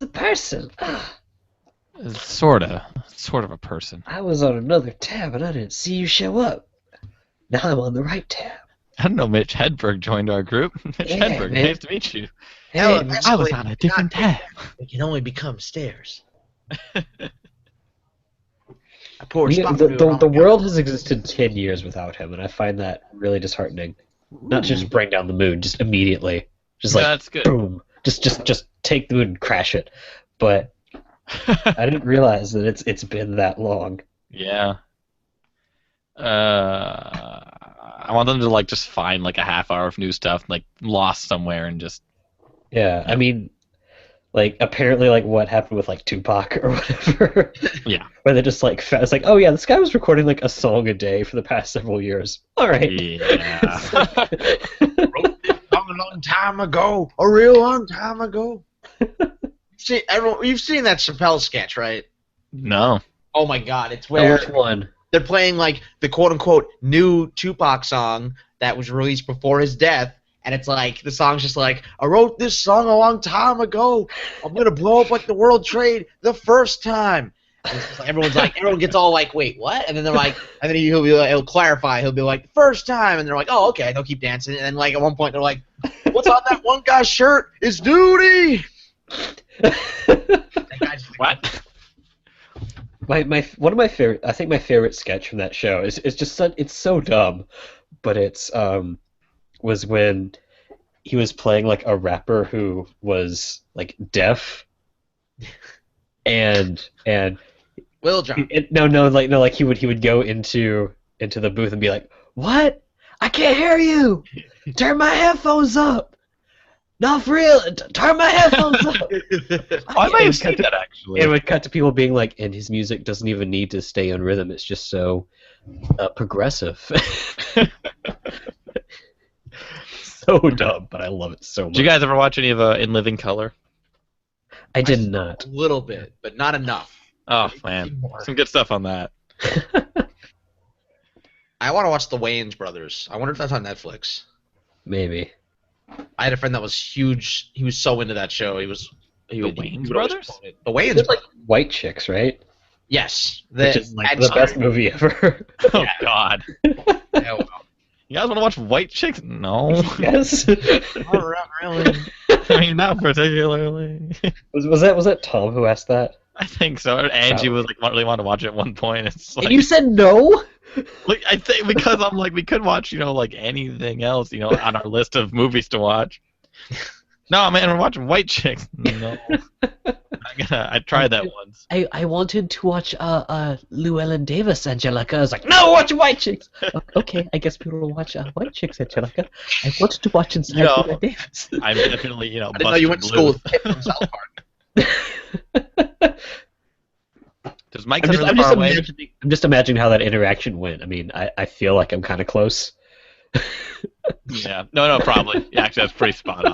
the person? Sort of a person. I was on another tab and I didn't see you show up. Now I'm on the right tab. I don't know. Mitch Hedberg joined our group. Mitch Yeah, Hedberg, man. nice to meet you. Hey, Hell, I was escalator on a cannot different take tab. It can only become stairs. I poured we, spot the, food the, on the my world has existed 10 years without him, and I find that really disheartening. Not to just bring down the moon, just immediately. Just Yeah, like, that's good. boom. Just take the moon and crash it. But I didn't realize that it's been that long. Yeah. I want them to like just find like a half hour of new stuff like lost somewhere and just Yeah, I mean, like, apparently, like, what happened with, like, Tupac or whatever. yeah. Where they just, like, it's like, oh, yeah, this guy was recording, like, a song a day for the past several years. All right. Yeah. Wrote this song a long time ago, a real long time ago. See, everyone, you've seen that Chappelle sketch, right? No. Oh my God, it's Oh, where which one? they're playing like the quote unquote new Tupac song that was released before his death, and it's like the song's just like, I wrote this song a long time ago. I'm gonna blow up like the World Trade the first time. And it's just like, everyone gets all like, wait, what? And then they're like, and then he'll be like, he'll clarify, he'll be like, first time, and they're like, oh, okay, they'll keep dancing, and then like at one point they're like, what's on that one guy's shirt? It's duty. That guy's just like, What? One of my favorite, I think my favorite sketch from that show is just it's so dumb, but it's was when he was playing like a rapper who was like deaf, and Will John. like he would go into the booth and be like, "What? I can't hear you. Turn my headphones up. No, for real. Turn my headphones up." I might have It would cut seen to- that actually. It would cut to people being like, and his music doesn't even need to stay on rhythm. It's just so progressive. So dumb, but I love it so much. Did you guys ever watch any of In Living Color? I did not. A little bit, but not enough. Oh man, some good stuff on that. I want to watch the Wayans brothers. I wonder if that's on Netflix. Maybe. I had a friend that was huge. He was so into that show. He would Wayans always brothers? quote it. The Wayans It's like brothers. White Chicks, right? Yes. Which is like Ed the best Sheeran. movie ever. Oh God. Yeah, well, You guys want to watch White Chicks? No. Yes. not really. I mean, not particularly. Was that Tom who asked that? I think so. Angie was like really wanted to watch it at one point. It's like, And you said no? like, I think because I'm like we could watch like anything else on our list of movies to watch. No man, we're watching White Chicks. No. I tried that once. I wanted to watch Llewellyn Davis, Angelica. I was like, no, watch White Chicks. Okay, I guess people will watch White Chicks, Angelica. I wanted to watch Inside No. Llewellyn Davis. I'm definitely I didn't know you went to school with Kip from South Park. Does Mike live really far away? I'm just imagining how that interaction went. I mean, I feel like I'm kind of close. Yeah. No, probably. Yeah, actually, that's pretty spot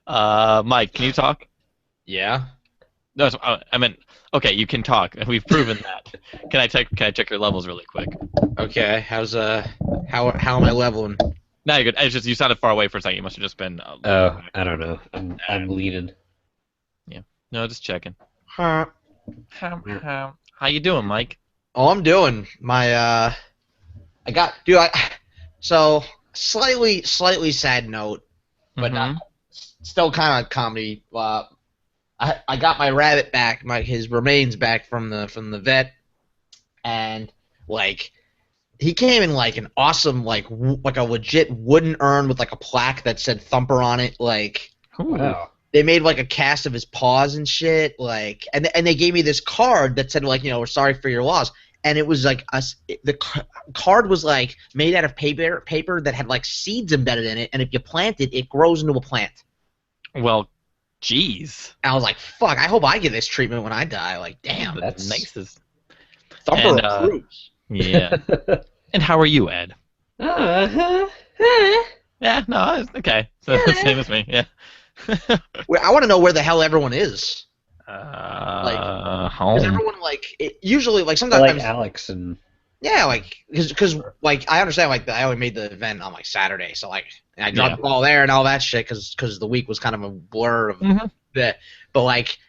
on. Mike, can you talk? Yeah. No, I meant. Okay, you can talk. We've proven that. Can I check your levels really quick? Okay. How am I leveling? No, you're good. It's just you sounded far away for a second. You must have just been. Oh, I don't know. I'm leaning. No, just checking. Huh. How you doing, Mike? Oh, I'm doing my so slightly sad note, but Mhm. still kind of comedy. I got my rabbit back, his remains back from the vet, and like he came in like an awesome like a legit wooden urn with like a plaque that said Thumper on it. Like Wow. they made like a cast of his paws and shit. Like and they gave me this card that said like we're sorry for your loss. And it was like the card was like made out of paper that had like seeds embedded in it, and if you plant it, it grows into a plant. Well, jeez. And I was like, "Fuck! I hope I get this treatment when I die." Like, damn, That's- nicest. Thumper and, approves. Yeah. And how are you, Ed? Uh-huh. Yeah. No. Okay. So same as me. Yeah. I want to know where the hell everyone is. Home. Because everyone usually like I sometimes like Alex and Yeah, like because like I understand like I only made the event on like Saturday, so like and I dropped the ball there and all that shit because the week was kind of a blur of that. But like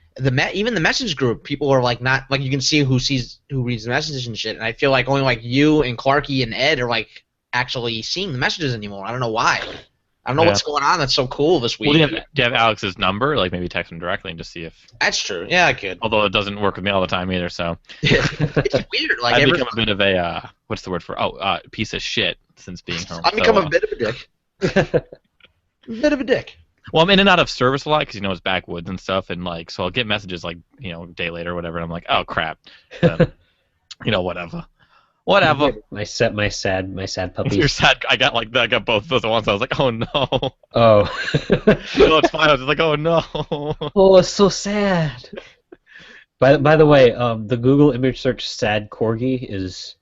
even the message group, people are like not like you can see who reads the messages and shit, and I feel like only like you and Clarky and Ed are like actually seeing the messages anymore. I don't know why. I don't know what's going on. That's so cool this week. Well, do you have Alex's number? Like maybe text him directly and just see if. That's true. Yeah, I could. Although it doesn't work with me all the time either, so. It's weird. Like I've become a bit of a what's the word for piece of shit since being home. I've become a bit of a dick. A bit of a dick. Well, I'm in and out of service a lot because it's backwoods and stuff, and like so I'll get messages like a day later or whatever, and I'm like, oh crap, whatever. My sad puppies. You're sad. I got both of those at once. I was like, oh no. Oh. No, it's fine. I was just like, oh no. Oh, it's so sad. By the way, the Google image search "sad corgi" is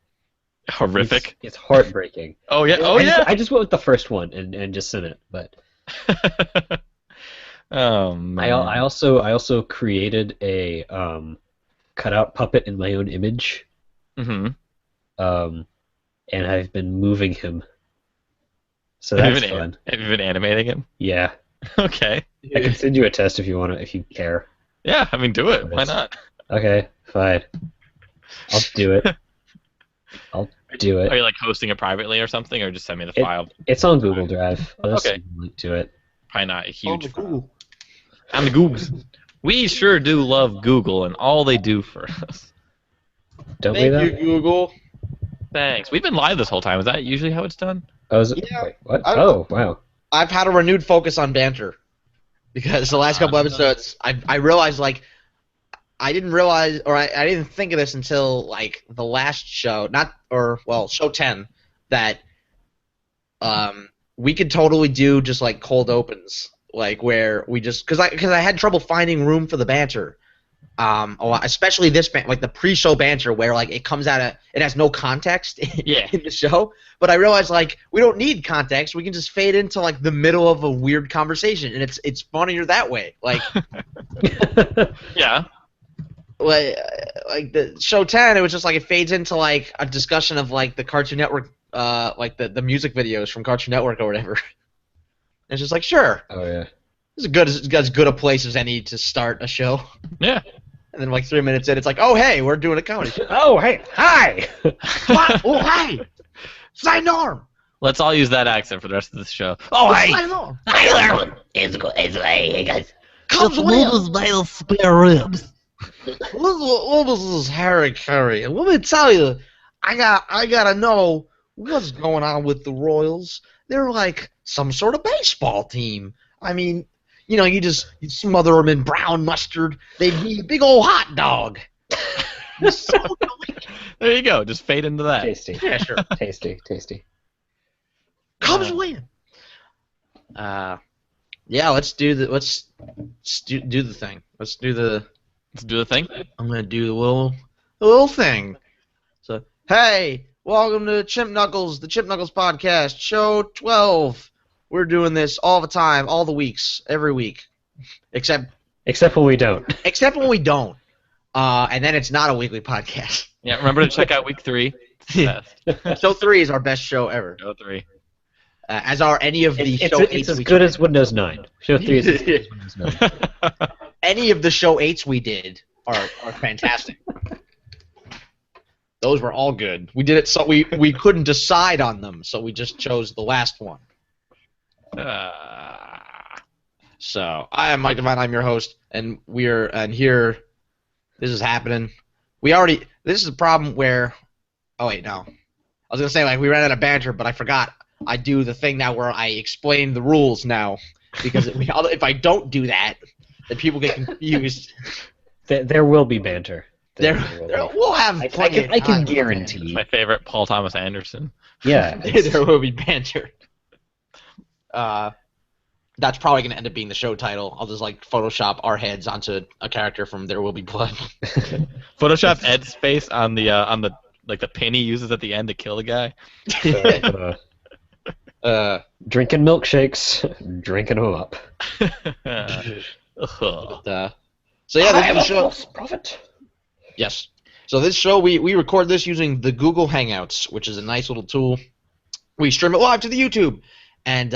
horrific. It's heartbreaking. Oh yeah. Oh yeah. I just went with the first one and just sent it, but. Oh man. I also created a cutout puppet in my own image. Mm-hmm. And I've been moving him. So that's fun. Have you been animating him? Yeah. Okay. I can send you a test if you care. Yeah, I mean, do it. Why not? Okay, fine. I'll do it. Are you like hosting it privately or something, or just send me the file? It's on Google Drive. I'll just send you a link to it. Probably not a huge file. On the Googles. We sure do love Google and all they do for us. Don't we? Thank you, Google. Thanks. We've been live this whole time. Is that usually how it's done? Oh, yeah. Wait, what? Oh, wow. I've had a renewed focus on banter because the last couple episodes, I realized like I didn't realize or I didn't think of this until like the last show, show 10, that we could totally do just like cold opens, like where we just because I had trouble finding room for the banter. A lot, especially this like the pre-show banter where like it comes out of it has no context in the show, but I realized like we don't need context, we can just fade into like the middle of a weird conversation and it's funnier that way, like yeah, like the show 10 it was just like it fades into like a discussion of like the Cartoon Network like the music videos from Cartoon Network or whatever. It's just like sure, oh yeah, it's as good a place as any to start a show. Yeah. And then like 3 minutes in, it's like, oh hey, we're doing a comedy show. Oh hey, hi. What? Oh hi, Sign Norm. Let's all use that accent for the rest of the show. Oh hey, Sign Norm. Hi there. It's hey guys. Comes Lubus by the spare ribs. This is Harry Carey, and let me tell you, I gotta know what's going on with the Royals. They're like some sort of baseball team. I mean, you smother them in brown mustard, they'd be a big old hot dog. So delicious. There you go. Just fade into that. Tasty. Yeah, sure. Tasty. Cubs win. Yeah, let's do the thing. Let's do the thing. I'm gonna do the little thing. So hey, welcome to Chimp Knuckles, the Chimp Knuckles podcast, show 12. We're doing this all the time, all the weeks, every week, except when we don't. Except when we don't. And then it's not a weekly podcast. Yeah, remember to check out week 3. Show 3 is our best show ever. Show 3. As are any of the show 8s. It's as good as Windows 9. Show 3 is as good as Windows 9. Any of the show 8s we did are fantastic. Those were all good. We did it so we couldn't decide on them, so we just chose the last one. So I am Mike Devine. I'm your host, and here. This is happening. This is a problem where. Oh wait, no. I was gonna say like we ran out of banter, but I forgot. I do the thing now where I explain the rules now, because if I don't do that, then people get confused. There will be banter. We'll have. I can guarantee. My favorite, Paul Thomas Anderson. Yeah, there will be banter. That's probably going to end up being the show title. I'll just like Photoshop our heads onto a character from There Will Be Blood. Photoshop Ed's face on the like the pin he uses at the end to kill the guy. Drinking milkshakes, drinking them up. So yeah, this is the show. Prophet. Yes. So this show, we record this using the Google Hangouts, which is a nice little tool. We stream it live to the YouTube. And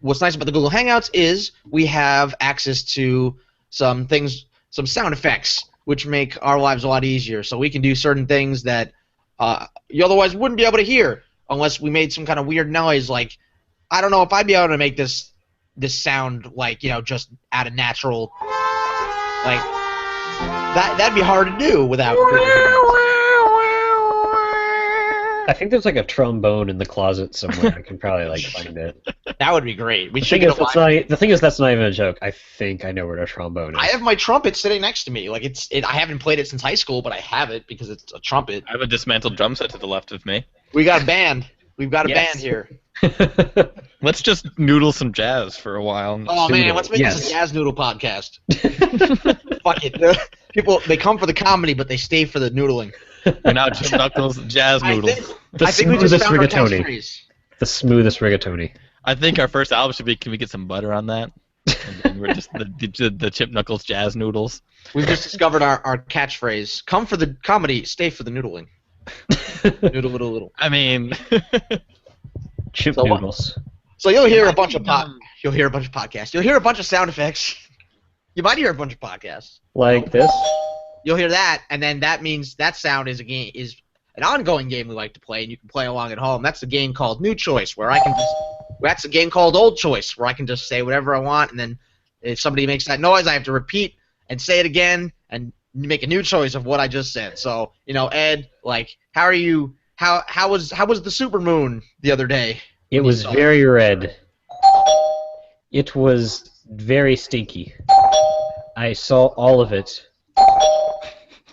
what's nice about the Google Hangouts is we have access to some things, some sound effects, which make our lives a lot easier. So we can do certain things that you otherwise wouldn't be able to hear unless we made some kind of weird noise. Like, I don't know if I'd be able to make this sound like, just out of natural, like that'd be hard to do without. I think there's like a trombone in the closet somewhere. I can probably like find it. That would be great. We The should thing get is, the thing is, that's not even a joke. I think I know where the trombone is. I have my trumpet sitting next to me. Like I haven't played it since high school, but I have it because it's a trumpet. I have a dismantled drum set to the left of me. We got a band. We've got a Yes. band here. Let's just noodle some jazz for a while. Oh man, let's make this a jazz noodle podcast. Fuck it. People, they come for the comedy, but they stay for the noodling. We're now Chimp Knuckles jazz noodles. I think we just smoothest found our rigatoni. catchphrase. The smoothest rigatoni. I think our first album should be, can we get some butter on that? And then we're just the Chimp Knuckles jazz noodles. We've just discovered our catchphrase. Come for the comedy, stay for the noodling. Noodle, noodle, noodle. I mean, Chimp So what? noodles. So you'll hear a bunch of You'll hear a bunch of podcasts. You'll hear a bunch of sound effects. You might hear a bunch of podcasts. Like this. You'll hear that, and then that means that sound is an ongoing game we like to play, and you can play along at home. That's a game called New Choice, where I can just. That's a game called Old Choice, where I can just say whatever I want, and then if somebody makes that noise, I have to repeat and say it again, and make a new choice of what I just said. So, Ed, like, how are you? How was the supermoon the other day? It was very red. It was very stinky. I saw all of it.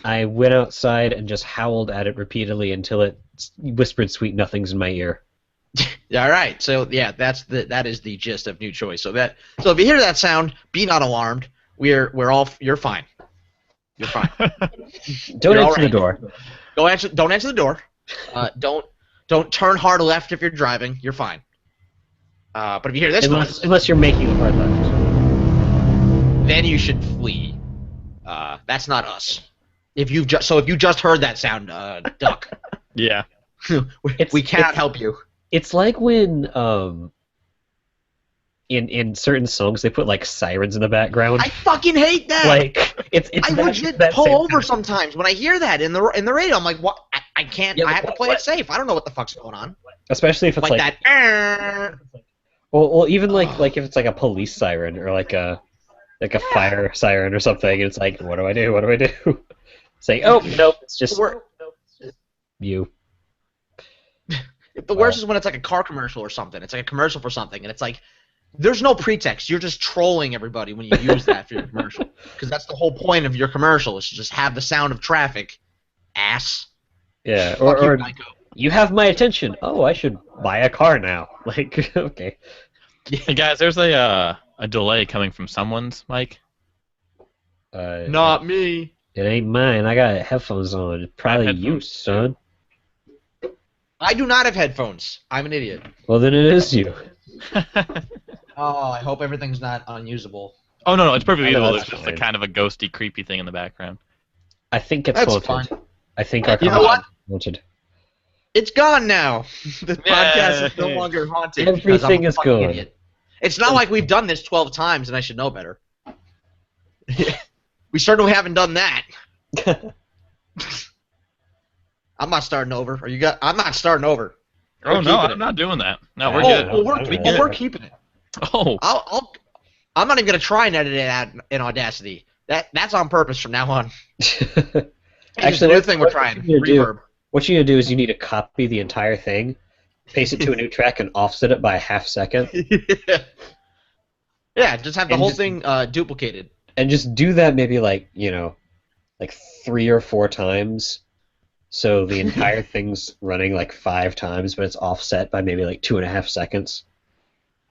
I went outside and just howled at it repeatedly until it whispered sweet nothings in my ear. All right. So yeah, that is the gist of New Choice. So if you hear that sound, be not alarmed. You're fine. You're fine. Don't You're answer the alright. door. Don't answer the door. Don't turn hard left if you're driving. You're fine. But if you hear this noise, Unless you're making a hard left. then you should flee. That's not us. If you just heard that sound, duck. yeah. We cannot help you. It's like when in certain songs they put like sirens in the background. I fucking hate that. Like it's I that- legit that pull same over kind of- sometimes when I hear that in the radio. I'm like, what? I can't. Yeah, I have to play what? it safe. I don't know what the fuck's going on. Especially if it's Like like that. well even like if it's like a police siren or like a fire siren or something, and it's like, what do I do? What do I do? It's like, oh nope, it's just you. The worst is when it's like a car commercial or something. It's like a commercial for something, and it's like, there's no pretext. You're just trolling everybody when you use that for your commercial, because that's the whole point of your commercial is to just have the sound of traffic. Ass. Yeah, Fuck you, or Geico. you have my attention. Oh, I should buy a car now. Like, okay. Hey guys, there's a delay coming from someone's mic. Not me. It ain't mine. I got headphones on. It's probably you, Headphones. son. I do not have headphones. I'm an idiot. Well, then it is you. Oh, I hope everything's not unusable. Oh no, it's perfectly I know, usable. that's There's just fine. a kind of a ghosty, creepy thing in the background. I think it's That's haunted. fine. I think our You know content is haunted. It's gone now. The podcast is no Yay. longer haunted. Everything because I'm a is fucking gone. idiot. It's not like we've done this 12 times and I should know better. We certainly haven't done that. I'm not starting over. I'm not starting over. Oh We're no, keeping I'm it. not doing that. No, we're Oh, good. Well, good. we're keeping it. Oh, I'm not even gonna try and edit it out in Audacity. That's on purpose from now on. Actually, Actually, the thing we're what trying. you need to do- Reverb. What you need to do is you need to copy the entire thing, paste it to a new track, and offset it by a half second, Yeah, just have the And whole just- thing duplicated. and just do that maybe like 3 or 4 times. So the entire thing's running like 5 times, but it's offset by maybe like 2.5 seconds.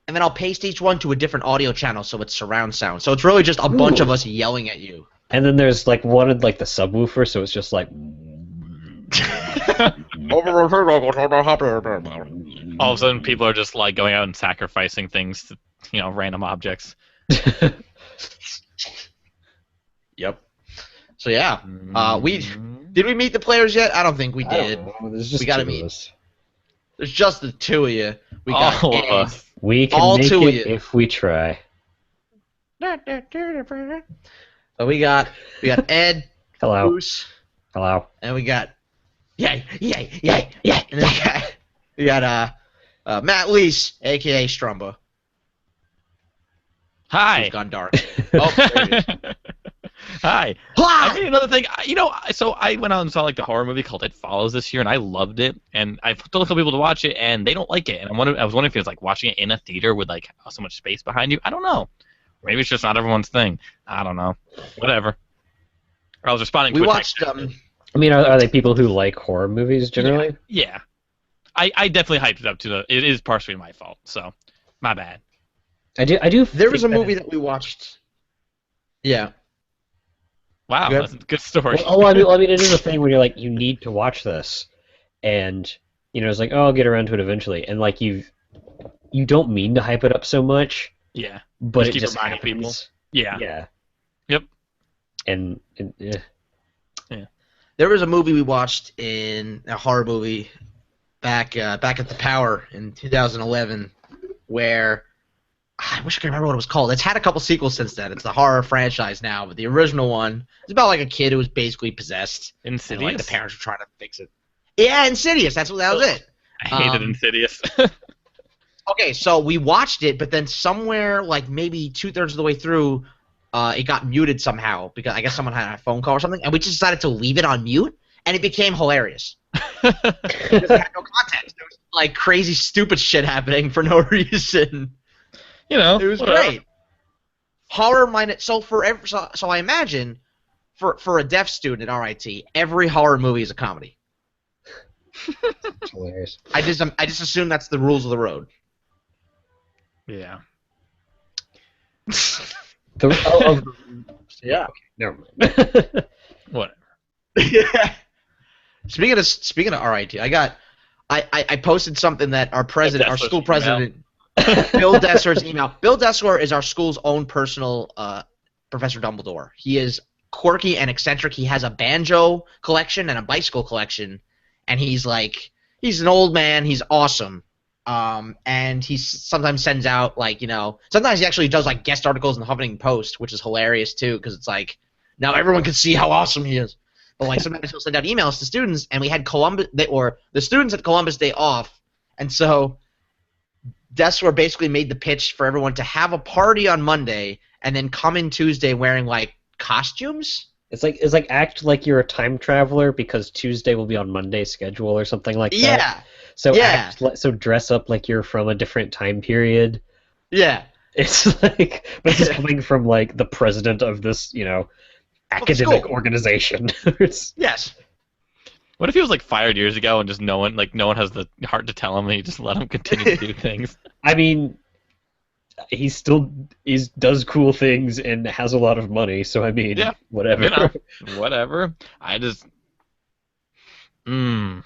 And then I'll paste each one to a different audio channel so it's surround sound. So it's really just a bunch Ooh. of us yelling at you. And then there's like one in like the subwoofer, so it's just like. all of a sudden people are just like going out and sacrificing things to, random objects. Yep. So yeah, we Did we meet the players yet? I don't think we I did. don't know. There's just We gotta two of meet. us. There's just the two of you. We got All of Ed. us. We can All make two of it you. if we try. So we got Ed, Hello. Goose, Hello. and we got yay, and then we got Matt Leese, aka Strumbo. Hi. He's gone dark. Oh, there he is. Hi. I mean, another thing, so I went out and saw like the horror movie called It Follows this year, and I loved it. And I've told a couple people to watch it, and they don't like it. And I was wondering if it was like watching it in a theater with like so much space behind you. I don't know. Maybe it's just not everyone's thing. I don't know. Whatever. I was responding to We a watched text. I mean, are they people who like horror movies generally? Yeah. I definitely hyped it up to it is partially my fault, so my bad. I do. There was a think movie that we watched. Yeah. Wow, Good. that's a good story. Well, I mean, it is a thing where you're like, you need to watch this, and it's like, oh, I'll get around to it eventually, and like you don't mean to hype it up so much, Yeah. but Just it keep just reminding happens. people. Yeah. Yeah. Yep. And yeah. There was a movie we watched a horror movie back at the Power in 2011 where I wish I could remember what it was called. It's had a couple sequels since then. It's a horror franchise now, but the original one is about like a kid who was basically possessed. Insidious. And like the parents were trying to fix it. Yeah, Insidious. That was it. I hated Insidious. Okay, so we watched it, but then somewhere like maybe 2/3 of the way through, it got muted somehow because I guess someone had a phone call or something, and we just decided to leave it on mute, and it became hilarious. Because it had no context. There was like crazy, stupid shit happening for no reason. It was whatever. great. Horror minded. So I imagine for a deaf student at RIT, every horror movie is a comedy. It's hilarious. I just assume that's the rules of the road. Yeah. Yeah. Never mind. Whatever. Yeah. Speaking of RIT, I posted something that our president, our Dessler's school email. president, Bill Dessler's email. Bill Dessler is our school's own personal Professor Dumbledore. He is quirky and eccentric. He has a banjo collection and a bicycle collection, and he's an old man. He's awesome. And he sometimes sends out sometimes he actually does like guest articles in the Huffington Post, which is hilarious too, because it's like now everyone can see how awesome he is. But like sometimes he'll send out emails to students, and we had the students had Columbus Day off, and so Dessler basically made the pitch for everyone to have a party on Monday and then come in Tuesday wearing like costumes. It's like act like you're a time traveler because Tuesday will be on Monday's schedule or something like that. Yeah. So Yeah. so dress up like you're from a different time period. Yeah. It's like this is coming from like the president of this, academic school. organization. It's, Yes. What if he was like fired years ago and just no one has the heart to tell him and he just let him continue to do things? I mean, he still does cool things and has a lot of money, so I mean, Yeah. whatever. Whatever. I just I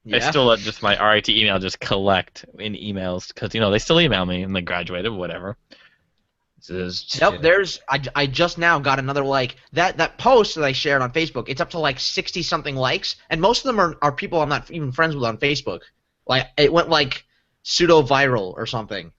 Yeah. still let just my RIT email just collect in emails because they still email me and they graduated, whatever. Nope, I just now got another that post that I shared on Facebook. It's up to like 60 something likes, and most of them are people I'm not even friends with on Facebook. Like it went like pseudo viral or something.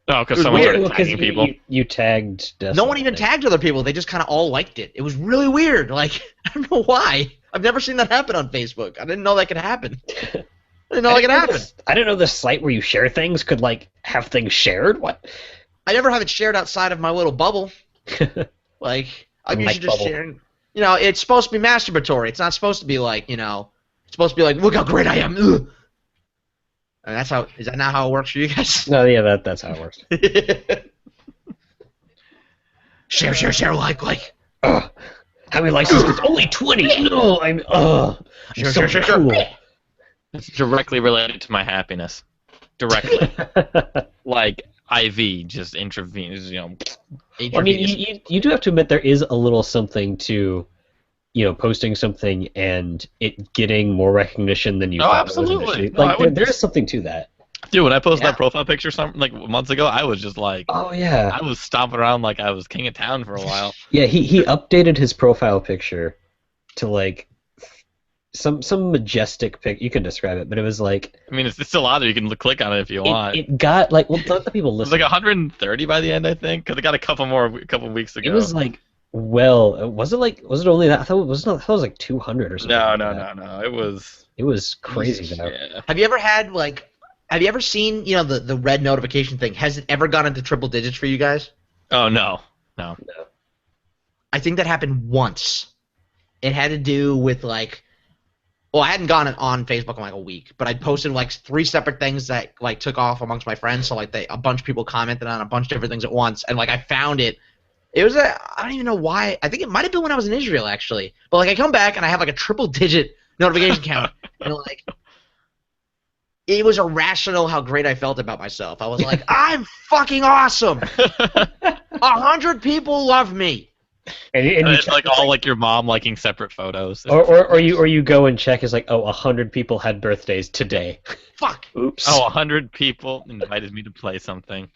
Oh, because It was someone weird. started Because tagging people. you tagged. No one even tagged other people. They just kind of all liked it. It was really weird. Like I don't know why. I've never seen that happen on Facebook. I didn't know that could happen. I didn't know that could happen. I didn't know the site where you share things could have things shared. What? I never have it shared outside of my little bubble. Like I'm Like usually just bubble. sharing. It's supposed to be masturbatory. It's not supposed to be like It's supposed to be like, look how great I am. Ugh. And that's how. Is that not how it works for you guys? No, yeah, that's how it works. share, like. Ugh. How many likes is this? Only 20. No, I'm. Sure, so sure. cool. It's directly related to my happiness. Directly. Like IV, just intravenous, I mean, you do have to admit there is a little something to, posting something and it getting more recognition than you Oh, thought it was absolutely. initially. No, I would there is something to that. Dude, when I posted Yeah. that profile picture something like months ago, I was just like, Oh yeah, I was stomping around like I was king of town for a while. yeah. He updated his profile picture to like some majestic pic. You can describe it, but it was like I mean, it's still on there. You can click on it if you want. it got like well, not the people It was like listening. 130 by the end, I think, because it got a couple weeks ago. It was like was it only that? I thought I thought it was like 200 or something. no, like no, that. no, no. It was It was crazy though. yeah. Have you ever had like? Have you ever seen the red notification thing? Has it ever gone into triple digits for you guys? Oh no, no. I think that happened once. It had to do with like. Well, I hadn't gone on Facebook in like a week, but I posted like 3 separate things that like took off amongst my friends. So like a bunch of people commented on a bunch of different things at once, and like I found it. It was I don't even know why. I think it might have been when I was in Israel actually. But like I come back and I have like a triple digit notification count, and like it was irrational how great I felt about myself. I was like, I'm fucking awesome. 100 people love me. And And you it's check, like all like your mom liking separate photos. or you go and check is like 100 people had birthdays today. Fuck. Oops. Oh, 100 people invited me to play something.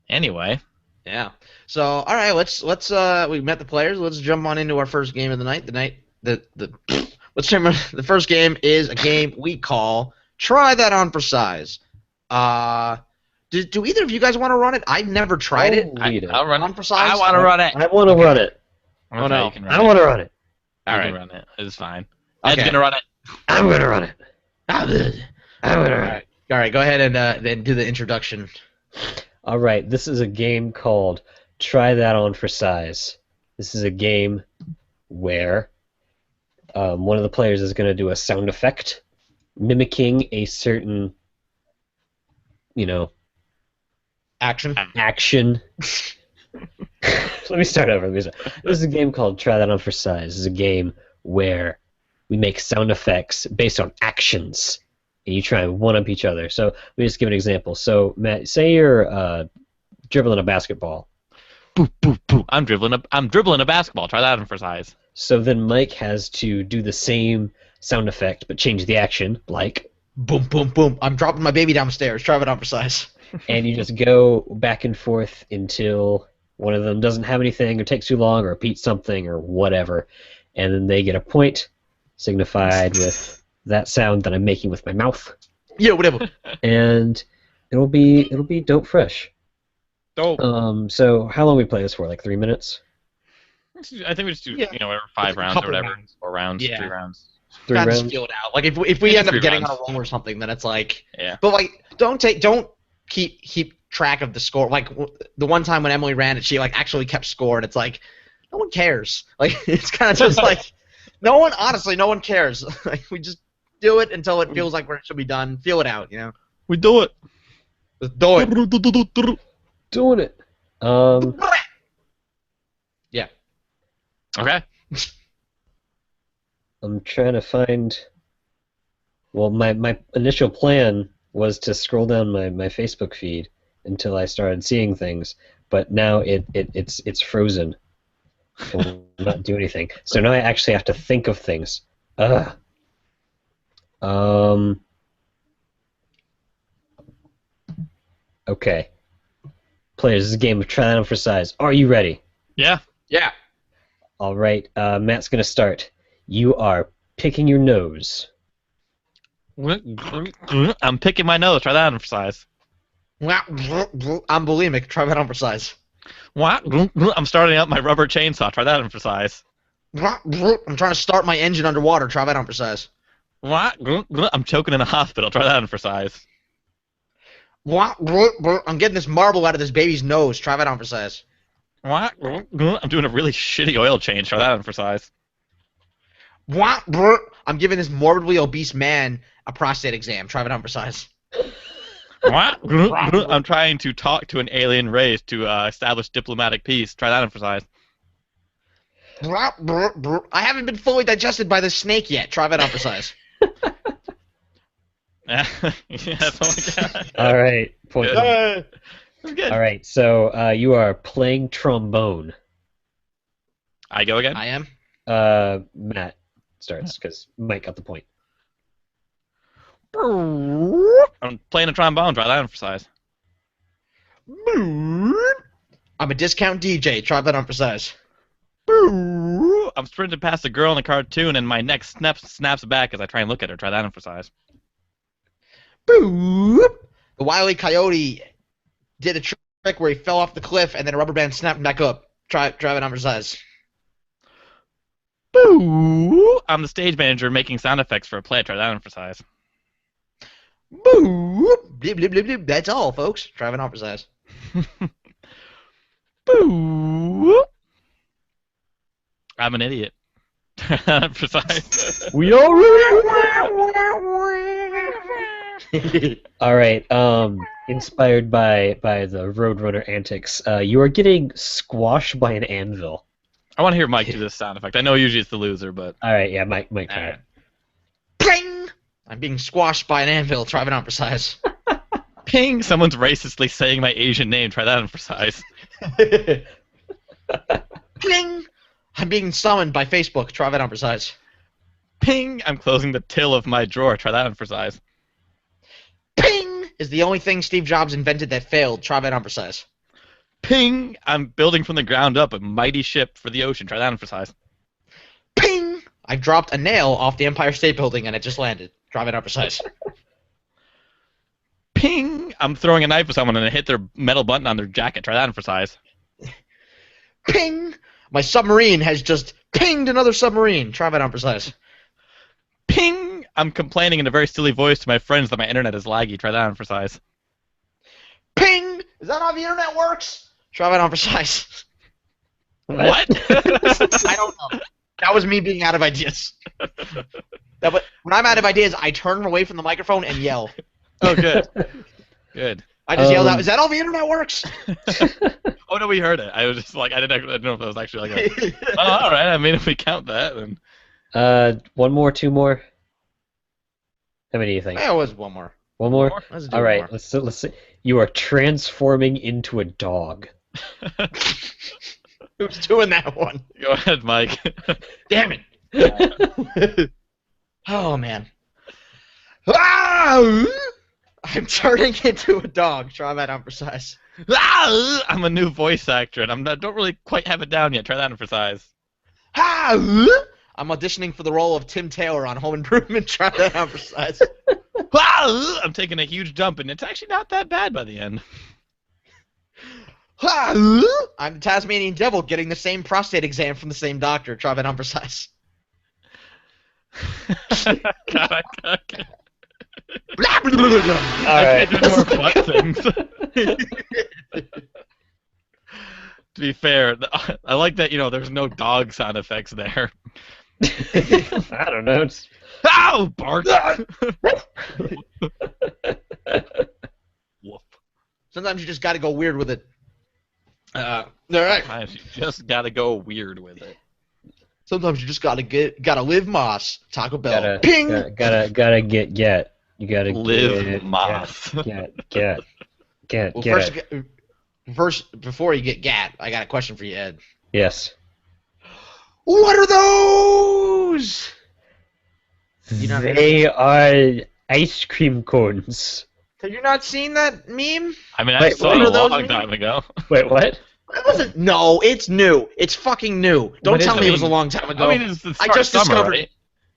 Anyway, Yeah. So all right, let's we met the players. Let's jump on into our first game of the night. Let's remember the first game is a game we call Try That On for Size. Do either of you guys want to run it? I've never tried it. I'll run On it. for size? I want to run it. I want to run it. Okay, Oh, no. you can run I it. want to run it. You All can right. run it. It's fine. Okay. Ed's gonna run it. I'm gonna run it. I'm gonna run it. All right. Go ahead and then do the introduction. All right, this is a game called Try That On for Size. This is a game where one of the players is going to do a sound effect mimicking a certain, Action. action. Let me start over. This is a game called Try That On for Size. This is a game where we make sound effects based on actions, and you try and one-up each other. So let me just give an example. So, Matt, say you're dribbling a basketball. Boop, boop, boop. I'm dribbling a basketball. Try that on for size. So then Mike has to do the same sound effect, but change the action, like, Boom, boom, boom. I'm dropping my baby downstairs. Try it on for size. and you just go back and forth until one of them doesn't have anything, or takes too long, or repeats something, or whatever, and then they get a point, signified with that sound that I'm making with my mouth, Yeah, whatever. and it'll be dope fresh. Dope. So how long we play this for? Like 3 minutes? I think we just do Yeah. whatever, 5 rounds or Couple whatever, rounds. 4 rounds, Yeah. 3 rounds. 3 Gotta just rounds? feel it out. Like if we Yeah, end up 3 getting rounds. on a roll or something, then it's like. Yeah. But like, don't keep track of the score. Like the one time when Emily ran it, she like actually kept score, and it's like, no one cares. Like it's kind of just like, no one cares. Like we just do it until it feels like it should be done. Feel it out, We do it. Just do it. Doing it. Yeah. Okay. I'm trying to find. Well, my initial plan was to scroll down my Facebook feed until I started seeing things, but now it's frozen. It will not do anything. So now I actually have to think of things. Ugh. Okay. Players, this is a game of Try That On for Size. Are you ready? Yeah. Yeah. All right. Matt's gonna start. You are picking your nose. I'm picking my nose. Try that on for size. I'm bulimic. Try that on for size. I'm starting up my rubber chainsaw. Try that on for size. I'm trying to start my engine underwater. Try that on for size. I'm choking in a hospital. Try that on for size. I'm getting this marble out of this baby's nose. Try that on for size. I'm doing a really shitty oil change. Try that on for size. I'm giving this morbidly obese man a prostate exam. Try it on for size. I'm trying to talk to an alien race to establish diplomatic peace. Try that on for size. I haven't been fully digested by this snake yet. Try that on for size. Yeah, that's all I got. All right. Point. Good. That's good. All right. So you are playing trombone. I go again? I am. Matt starts because Mike got the point. I'm playing a trombone. Try that on for size. I'm a discount DJ. Try that on for size. I'm sprinting past a girl in a cartoon, and my neck snaps back as I try and look at her. Try that on for size. The Wile E. Coyote did a trick where he fell off the cliff and then a rubber band snapped him back up. Try it on for size. I'm the stage manager making sound effects for a play. Try that on for size. Blip, blip, blip, blip. That's all, folks. Try it on for size. I'm an idiot. Precise. We already. All right. Inspired by the Roadrunner antics, you are getting squashed by an anvil. I want to hear Mike do this sound effect. I know usually it's the loser, but All right. Yeah, Mike try it. Ping! I'm being squashed by an anvil. Try it on for size. ping! Someone's racistly saying my Asian name. Try that on for size. Ping! I'm being summoned by Facebook. Try that on for size. Ping! I'm closing the till of my drawer. Try that on for size. Ping! Is the only thing Steve Jobs invented that failed. Try that on for size. Ping! I'm building from the ground up a mighty ship for the ocean. Try that on for size. Ping! I dropped a nail off the Empire State Building and it just landed. Try that on for size. Ping! I'm throwing a knife at someone and it hit their metal button on their jacket. Try that on for size. Ping! My submarine has just pinged another submarine. Try that on for size. Ping! I'm complaining in a very silly voice to my friends that my internet is laggy. Try that on for size. Ping! Is that how the internet works? Try that on for size. What? I don't know. That was me being out of ideas. When I'm out of ideas, I turn away from the microphone and yell. Oh, good. Good. I just yelled out, "Is that how the internet works?" Oh, no, we heard it. I was just like, I didn't know if that was actually like a... Oh, all right. I mean, if we count that, then... One more, two more. How many do you think? There was one more. One more. Let's do All one right. more. Let's see. You are transforming into a dog. Who's doing that one? Go ahead, Mike. Damn it. Oh, man. Ah! I'm turning into a dog. Try that on for size. I'm a new voice actor, and I don't really quite have it down yet. Try that on for size. Ah! I'm auditioning for the role of Tim Taylor on Home Improvement. Try that on for size. I'm taking a huge jump, and it's actually not that bad by the end. I'm the Tasmanian Devil getting the same prostate exam from the same doctor. Try that on for size. God, I can't. All I right. can't do more butt things. To be fair, I like that, there's no dog sound effects there. I don't know. Ow! Bark! Woof. Sometimes you just got to go weird with it. All right. Sometimes you just gotta go weird with it. Sometimes you just gotta live Moss. Taco Bell. Gotta, Ping. gotta get. You gotta Live Moss. Get. Well, first, before you get Gat, I got a question for you, Ed. Yes. What are those? You know- They are ice cream cones. Have you not seen that meme? I mean, I Wait, saw what it are a those long mean? time ago. Wait, what? It wasn't. No, it's new. It's fucking new. Don't What is tell it? me it was a long time ago. I mean, it's the I start just of summer, discovered right? it.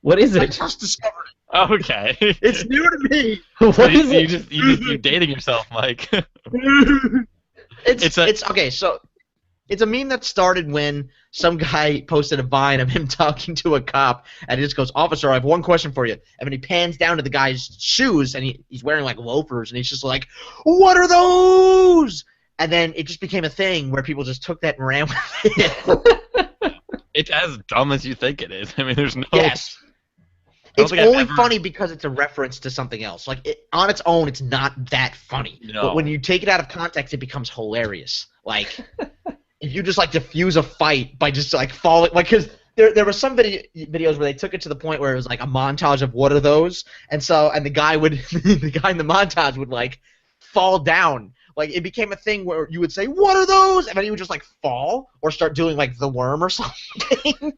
What is I it? just discovered Okay. it. It's new to me. What is you it? you're dating yourself, Mike. It's okay. So it's a meme that started when some guy posted a Vine of him talking to a cop, and he just goes, "Officer, I have one question for you." And then he pans down to the guy's shoes, and he's wearing like loafers, and he's just like, "What are those?" And then it just became a thing where people just took that and ran with it. It's as dumb as you think it is. I mean, there's no... Yes. don't It's think I've only ever- funny because it's a reference to something else. Like, on its own, it's not that funny. No. But when you take it out of context, it becomes hilarious. Like, if you just, like, diffuse a fight by just, like, falling... Like, because there were some videos where they took it to the point where it was, like, a montage of what are those? And the guy would... the guy in the montage would, like, fall down. Like, it became a thing where you would say, "What are those?" And then he would just, like, fall or start doing, like, the worm or something.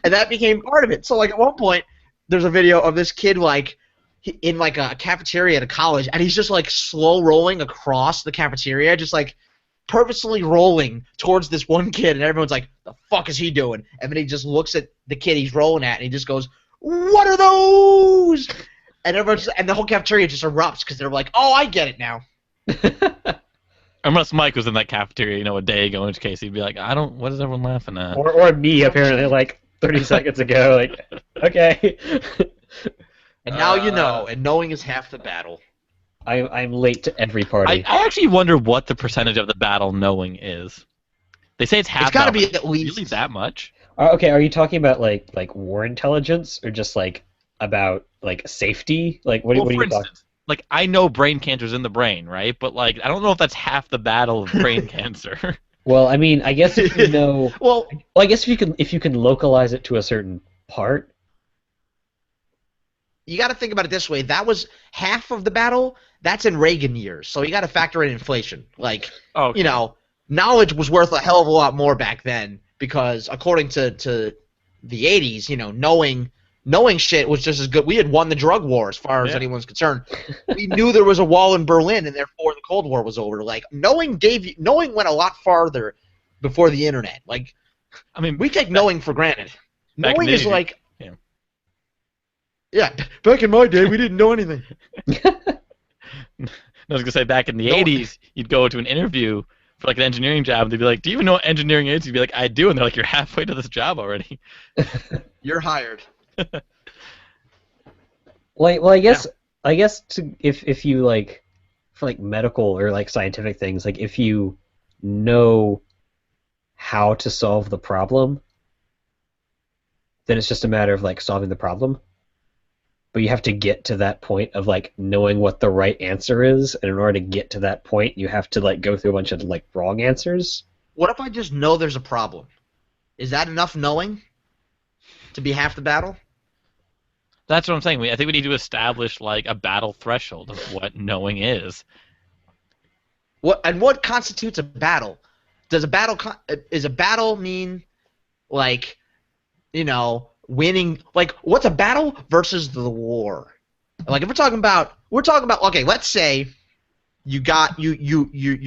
And that became part of it. So, like, at one point... There's a video of this kid, like, in like a cafeteria at a college, and he's just like slow rolling across the cafeteria, just like purposely rolling towards this one kid, and everyone's like, "The fuck is he doing?" And then he just looks at the kid he's rolling at, and he just goes, "What are those?" And and the whole cafeteria just erupts because they're like, "Oh, I get it now." Unless Mike was in that cafeteria, a day ago, in which case he'd be like, what is everyone laughing at? Or me, apparently, like 30 seconds ago. Like, okay. And now you know, and knowing is half the battle. I'm late to every party. I actually wonder what the percentage of the battle knowing is. They say it's half. It's got to battle. be at least Really that much? Okay, are you talking about like war intelligence or just like about like safety? Like what Well, are for you talking? instance, like I know brain cancer's in the brain, right? But like I don't know if that's half the battle of brain cancer. Well, I mean, I guess if you know, Well, I guess if you can localize it to a certain part. you got to think about it this way. That was half of the battle. That's in Reagan years, so you got to factor in inflation. Like, Okay. Knowledge was worth a hell of a lot more back then because according to the 80s, knowing shit was just as good. We had won the drug war as far as anyone's concerned. We knew there was a wall in Berlin, and therefore the Cold War was over. Like knowing went a lot farther before the internet. Like, I mean, we take knowing for granted. back in Knowing the is 80s, like, yeah. back in my day, we didn't know anything. I was gonna say back in the 80s, you'd go to an interview for like an engineering job, and they'd be like, "Do you even know what engineering is?" You'd be like, "I do," and they're like, "You're halfway to this job already." You're hired. Well, I guess if you like for like medical or like scientific things, like if you know how to solve the problem, then it's just a matter of like solving the problem. But you have to get to that point of like knowing what the right answer is, and in order to get to that point, you have to like go through a bunch of like wrong answers. What if I just know there's a problem? Is that enough knowing to be half the battle? That's what I'm saying. I think we need to establish like a battle threshold of what knowing is. What constitutes a battle? Is a battle mean like winning? Like what's a battle versus the war? Like if we're talking about okay, let's say you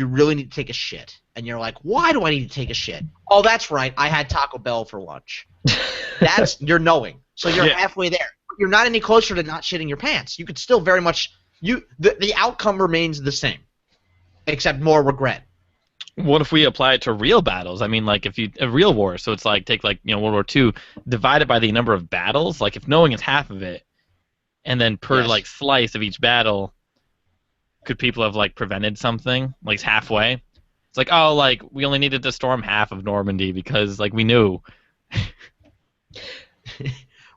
really need to take a shit, and you're like, why do I need to take a shit? Oh, that's right, I had Taco Bell for lunch. That's you're knowing. So you're halfway there. You're not any closer to not shitting your pants. You could still very much the outcome remains the same, except more regret. What if we apply it to real battles? I mean, like if a real war, so it's like take like World War II, divide it by the number of battles. Like if knowing is half of it, and then per like slice of each battle, could people have like prevented something like it's halfway? It's like, oh, like we only needed to storm half of Normandy because like we knew.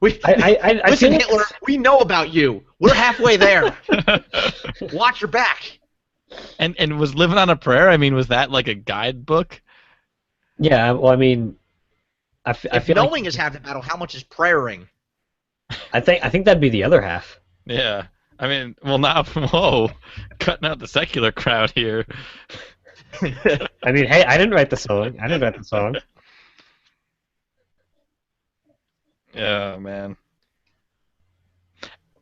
Listen, Hitler, we know about you. We're halfway there. Watch your back. And was living on a prayer? I mean, was that like a guidebook? Yeah, well, I mean, I feel knowing like, is half the battle, how much is prayering? I think that'd be the other half. Yeah. I mean, well, now, whoa, cutting out the secular crowd here. I mean, hey, I didn't write the song. Yeah, man.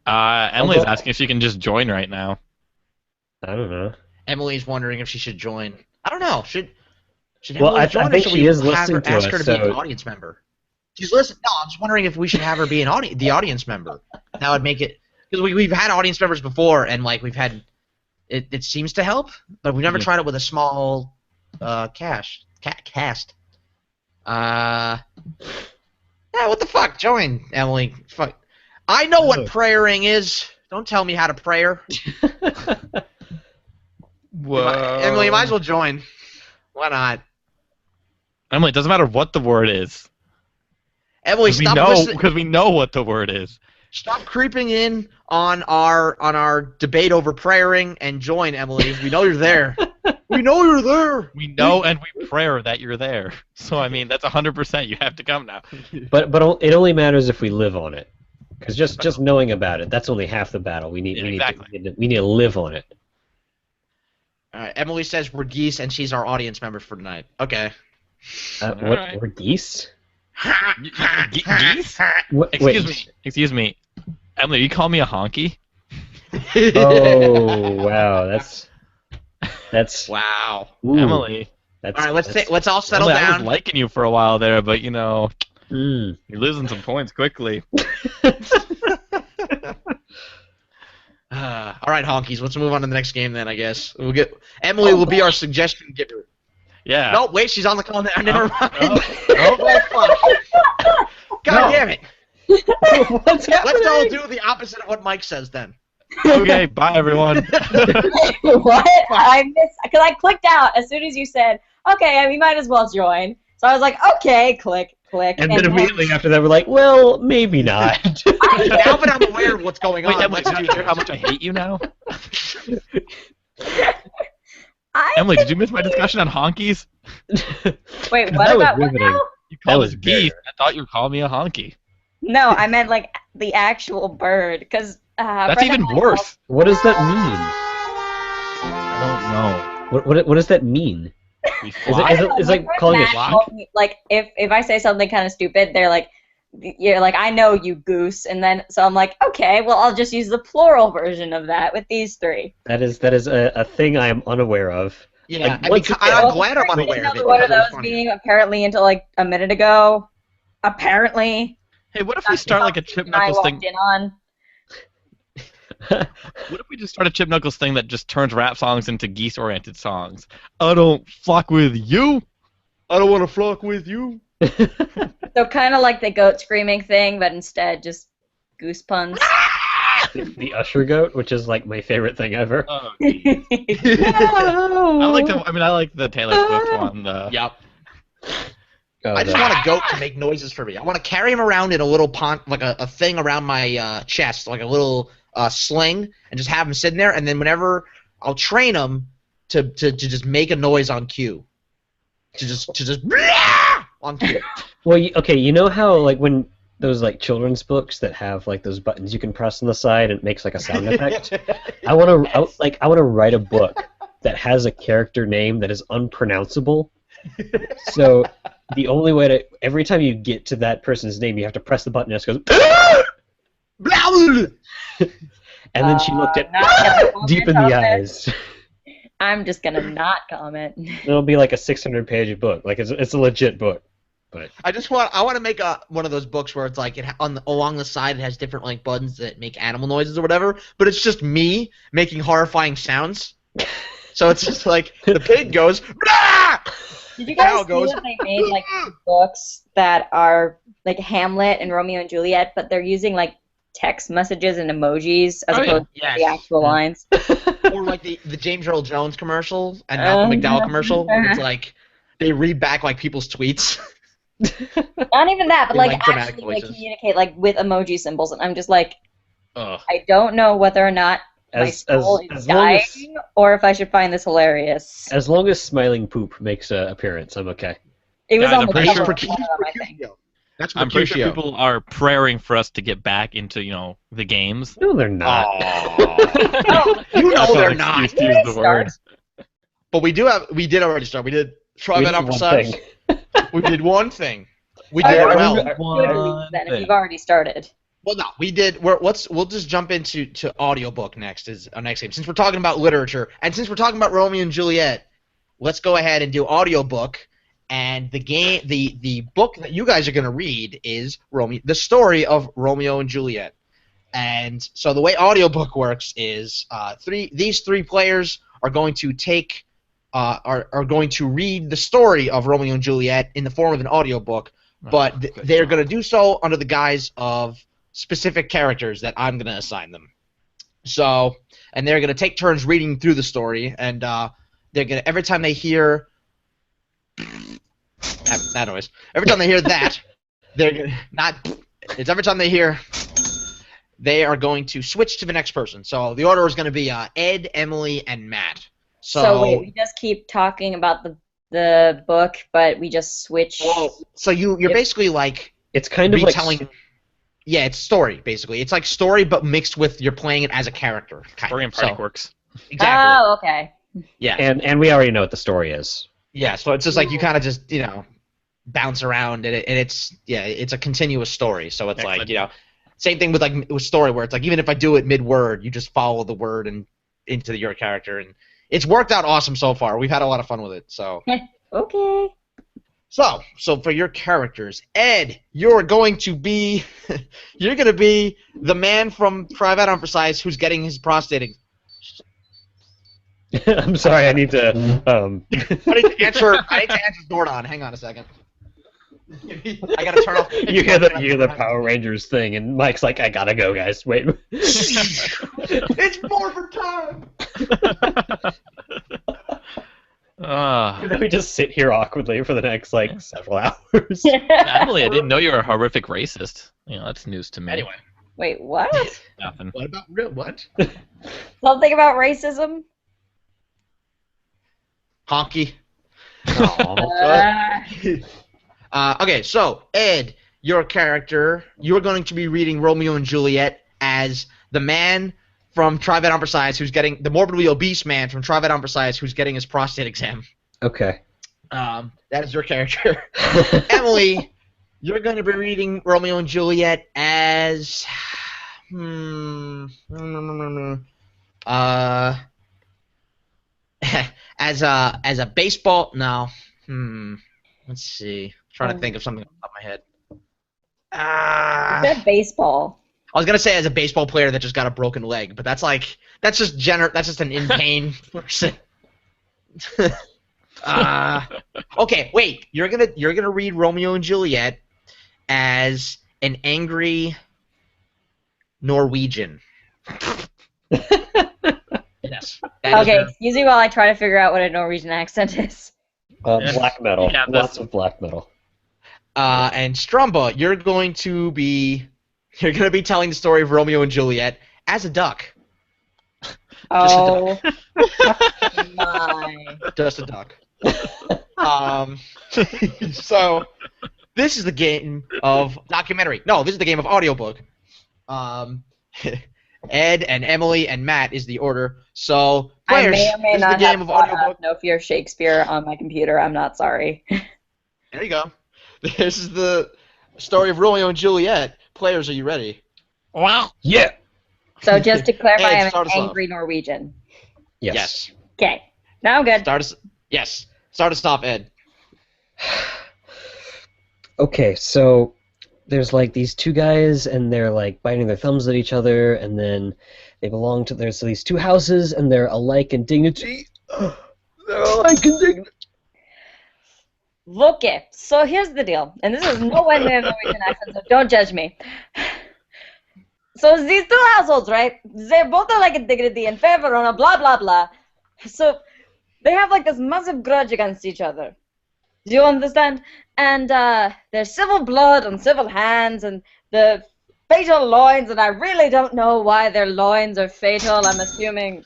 Emily's asking if she can just join right now. I don't know. Emily's wondering if she should join. I don't know. Should Well, Emily join, I think or should she we is listening to ask us, her to so... be an audience member? She's listening. No, I'm just wondering if we should have her be the audience member. That would make it, because we've had audience members before, and like we've had it seems to help, but we've never tried it with a small cast. Yeah, what the fuck? Join, Emily. Fuck. I know what prayering is. Don't tell me how to prayer. Whoa. Emily, you might as well join. Why not? Emily, it doesn't matter what the word is. Emily, stop listening. Because we know what the word is. Stop creeping in on our debate over prayering and join, Emily. We know you're there. We know you're there. We know and we prayer that you're there. So I mean, that's 100%. You have to come now. But it only matters if we live on it. Because just knowing about it, that's only half the battle. We need to live on it. All right. Emily says we're geese, and she's our audience member for tonight. Okay. We're geese? Geese? Wait. Excuse me. Emily, you call me a honky? Oh wow, that's Wow. ooh, Emily. that's All right, that's, let's all settle Emily, I was down. liking you for a while there, but mm. you're losing some points quickly. All right, honkies. Let's move on to the next game then. I guess we'll get Emily will be our suggestion giver. Yeah. Nope, wait, she's on the call now. Never mind. no. Well, fuck. God damn it. What's happening? Let's all do the opposite of what Mike says then. Okay, bye everyone. What? I missed because I clicked out as soon as you said, "Okay, we might as well join." So I was like, "Okay," click. And then immediately after that, we're like, well, maybe not. Now that I'm aware of what's going Wait, on, Emily, let's do do you hear this. how much I hate you now? I Emily, did you miss my discussion on honkies? Wait, That what was about what riveting. now? You That called was us geese. better. I thought you were calling me a honky. No, I meant like the actual bird, because That's even worse. What does that mean? I What does that mean? don't know. We Is fly? it- it's like calling it flock? like if I say something kind of stupid, they're like, you're like, I know you goose, and then so I'm like, okay, well I'll just use the plural version of that with these three. That is a thing I am unaware of. Yeah, Like, I once mean, again- I'm glad I'm unaware of it. What are because it was those funny. being apparently until like a minute ago? Apparently, Hey, what if we start like a Chip I Knuckles walked thing? in on. What if we just start a Chip Knuckles thing that just turns rap songs into geese-oriented songs? I don't flock with you. I don't want to flock with you. So kind of like the goat screaming thing, but instead just goose puns. The Usher goat, which is like my favorite thing ever. Oh, geez. I like the Taylor Swift one. Yep. Oh, I just no. want a goat to make noises for me. I want to carry him around in a little pond, like a thing around my chest, like a little sling, and just have him sitting there. And then whenever I'll train him to just make a noise on cue, to just on cue. Well, okay, you know how like when those like children's books that have like those buttons you can press on the side and it makes like a sound effect. I want to write a book that has a character name that is unpronounceable. So the only way to every time you get to that person's name, you have to press the button and it goes. And then she looked at Not gonna deep in comment the on this. eyes. I'm just gonna not comment. It'll be like a 600-page book. Like it's a legit book. But I want to make one of those books where it's like along the side it has different like buttons that make animal noises or whatever, but it's just me making horrifying sounds. So it's just like the pig goes. Blah! Did you Now guys it goes, see that they made like books that are like Hamlet and Romeo and Juliet, but they're using like text messages and emojis as Oh, yeah. opposed to Yes. the actual lines? Or like the James Earl Jones commercial and Malcolm McDowell commercial. Where it's like they read back like people's tweets. Not even that, but In, like like, dramatic actually like voices. communicate like with emoji symbols, and I'm just like, Ugh. I don't know whether or not my soul is dying or if I should find this hilarious. as long as smiling poop makes an appearance, I'm okay. It was Guys, on I'm the pretty cover sure of one of them, I think. That's I'm pretty sure Mercutio. people are praying for us to get back into the games. No, they're not. Aw. You know That's they're an not. excuse to use the word. But we did already start. We did try We that did up for one subs. thing. We did one thing. We Oh, did yeah. well. Good reason, then, if you've already started. Well, no, we did. We'll just jump into audiobook next is our next game. Since we're talking about literature and since we're talking about Romeo and Juliet, let's go ahead and do audiobook. And the book that you guys are going to read is the story of Romeo and Juliet. And so the way audiobook works is these three players are going to take are going to read the story of Romeo and Juliet in the form of an audiobook, but they're going to do so under the guise of specific characters that I'm going to assign them. So, and they're going to take turns reading through the story, and they're going to every time they hear that noise, every time they hear that, they're gonna, not. It's every time they hear. They are going to switch to the next person. So the order is going to be Ed, Emily, and Matt. So wait, we just keep talking about the book, but we just switch. So you're basically like It's kind of retelling. like Yeah, it's story basically. It's like story, but mixed with you're playing it as a character. Story and party quirks. Exactly. Oh, okay. Yeah. and we already know what the story is. Yeah. So it's just like you kind of just bounce around and it's a continuous story. So it's like Excellent. Same thing with like with story, where it's like even if I do it mid-word, you just follow the word and into your character, and it's worked out awesome so far. We've had a lot of fun with it. So Okay. so for your characters, Ed, you're going to be the man from Private Eye for Size who's getting his prostate. I'm sorry. I need to. I need to answer Zordon. Hang on a second. I gotta turn off. You hear the Power Rangers thing, and Mike's like, "I gotta go, guys. Wait." It's Morphin time. Ah. And then we just sit here awkwardly for the next like several hours. Emily, I didn't know you were a horrific racist. You know, that's news to me. Anyway, Wait, what? Nothing. what about real? What? Something about racism? Honky. Uh, Okay, so Ed, your character, you're going to be reading Romeo and Juliet as the man from Private Eye for Size who's getting the morbidly obese man from Private Eye for Size who's getting his prostate exam. Okay. That is your character. Emily, you're going to be reading Romeo and Juliet as as a baseball. No. Let's see. Trying to think of something off the top of my head. is that baseball? I was gonna say as a baseball player that just got a broken leg, but that's just an in pain person. Okay, wait. You're gonna read Romeo and Juliet as an angry Norwegian. Yes. Okay, excuse me while I try to figure out what a Norwegian accent is. Black metal. Yeah, Lots of black metal. And Strumba, you're going to be telling the story of Romeo and Juliet as a duck. Oh my. Just a duck. So this is the game of documentary. No, this is the game of audiobook. Ed and Emily and Matt is the order. So I players, may or may this is the not game have of thought audiobook. of No Fear Shakespeare on my computer. I'm not sorry. There you go. This is the story of Romeo and Juliet. Players, are you ready? Wow. Yeah. So just to clarify, Ed, I'm start an us off. angry Norwegian. Yes. Okay, now I'm good. Start us off, Ed. Okay, so there's like these two guys, and they're like biting their thumbs at each other, and then they belong to there's these two houses, and they're alike in dignity. They're alike in dignity. Okay, so here's the deal, and this is no way near Norwegian accent, so don't judge me. So these two households, right? They both are like in dignity and favor on a blah blah blah. So they have like this massive grudge against each other. Do you understand? And there's civil blood and civil hands and the fatal loins, and I really don't know why their loins are fatal. I'm assuming.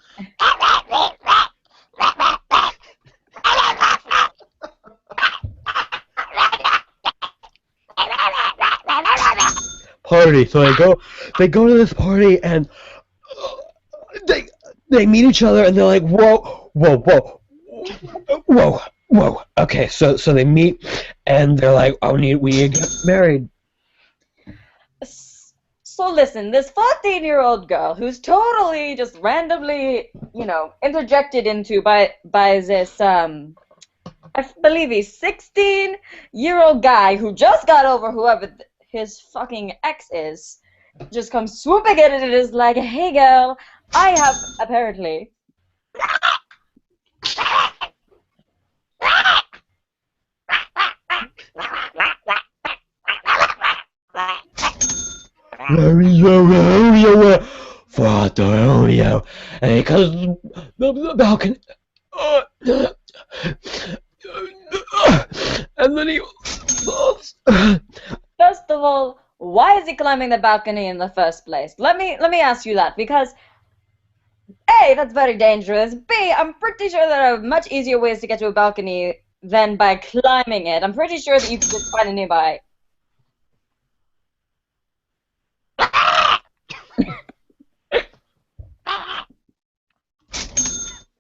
Party. So they go to this party, and they meet each other, and they're like, whoa, whoa, whoa, whoa, whoa. Okay, so they meet, and they're like, oh, we need to get married. So listen, this 14-year-old girl who's totally just randomly, interjected into by this I believe he's 16-year-old guy who just got over whoever his fucking ex is, just comes swooping in and is like, hey girl, I have apparently Romeo, Father Romeo, and he comes the balcony, and then he falls. First of all, why is he climbing the balcony in the first place? Let me ask you that, because A, that's very dangerous. B, I'm pretty sure there are much easier ways to get to a balcony than by climbing it. I'm pretty sure that you can just find it nearby.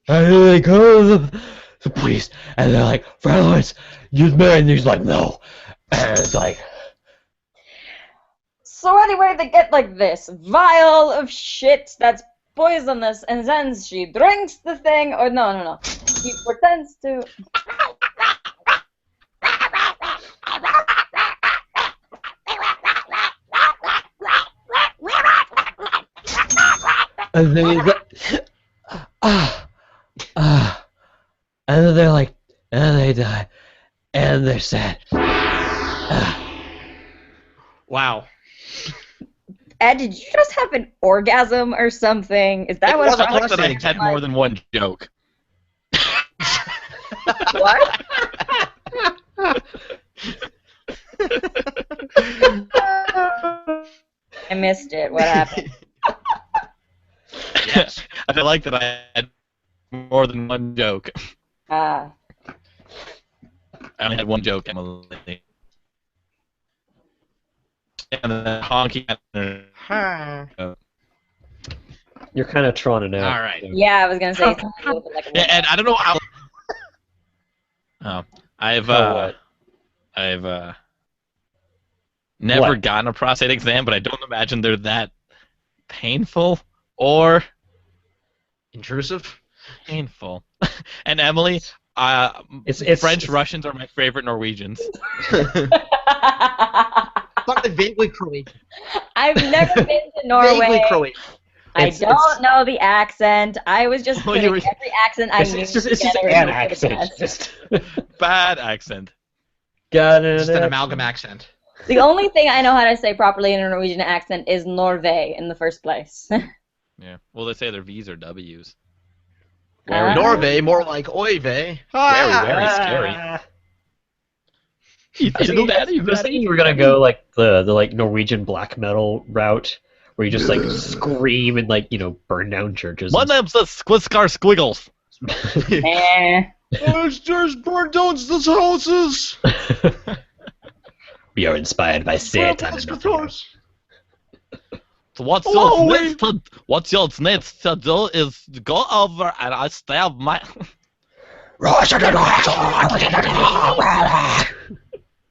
And then they go to the priest, and they're like, Friar Lawrence, you're married, and he's like, no. And it's like... So anyway, they get like this vial of shit that's poisonous, and then she drinks the thing. Or no. She pretends to. And then he's like, and then they're like, and they die, and they're sad. Wow. Ed, did you just have an orgasm or something? Is that It what? was a I like that I prostatic had more than one joke. What? I missed it. What happened? I like that I had more than one joke. Ah. I only had one joke, Emily. And then honky. You're kind of troning out. All right. Yeah, I was gonna say something a little bit like a Yeah, and I don't know how. I've what? never What? gotten a prostate exam, but I don't imagine they're that painful or Intrusive? painful. And Emily, It's French Russians are my favorite Norwegians. Something vaguely Croatian. I've never been to Norway. Vaguely Croatian. I It's- don't know the accent. I was just Oh, putting you were- every accent I knew It's just together an and hoping for the accent. best. Just Bad accent. got it. Just an amalgam accent. The only thing I know how to say properly in a Norwegian accent is Norway in the first place. Yeah. Well, they say their V's are W's. Norway, more like Oive. Very Ah. scary. I was thinking you were gonna go like the like Norwegian black metal route, where you just like scream and like burn down churches. My name's the Squiscar Squiggles. Eh. There's burn down those houses. We are inspired by Satan. and nothing else. So what's Hello, your next to do is go over and I stab my.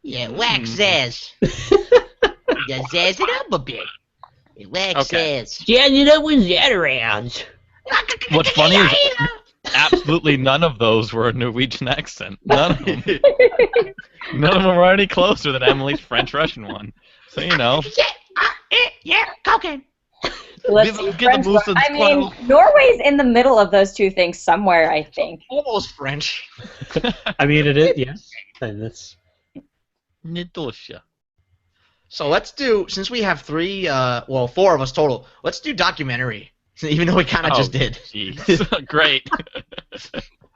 Yeah, wax says. Just says it up a bit. Wax Okay. says. Stand it up with that around. What's funny is absolutely none of those were a Norwegian accent. None of them. None of them were any closer than Emily's French-Russian one. So Yeah, cocaine. Let's Give- see, give the French- moose and I mean, squirrel. Norway's in the middle of those two things somewhere, I think. Almost French. I mean, it is. Yes, and that's. Nitosha. So let's do, since we have four of us total, let's do documentary. Even though we kind of Oh. just did. Jeez. Great. All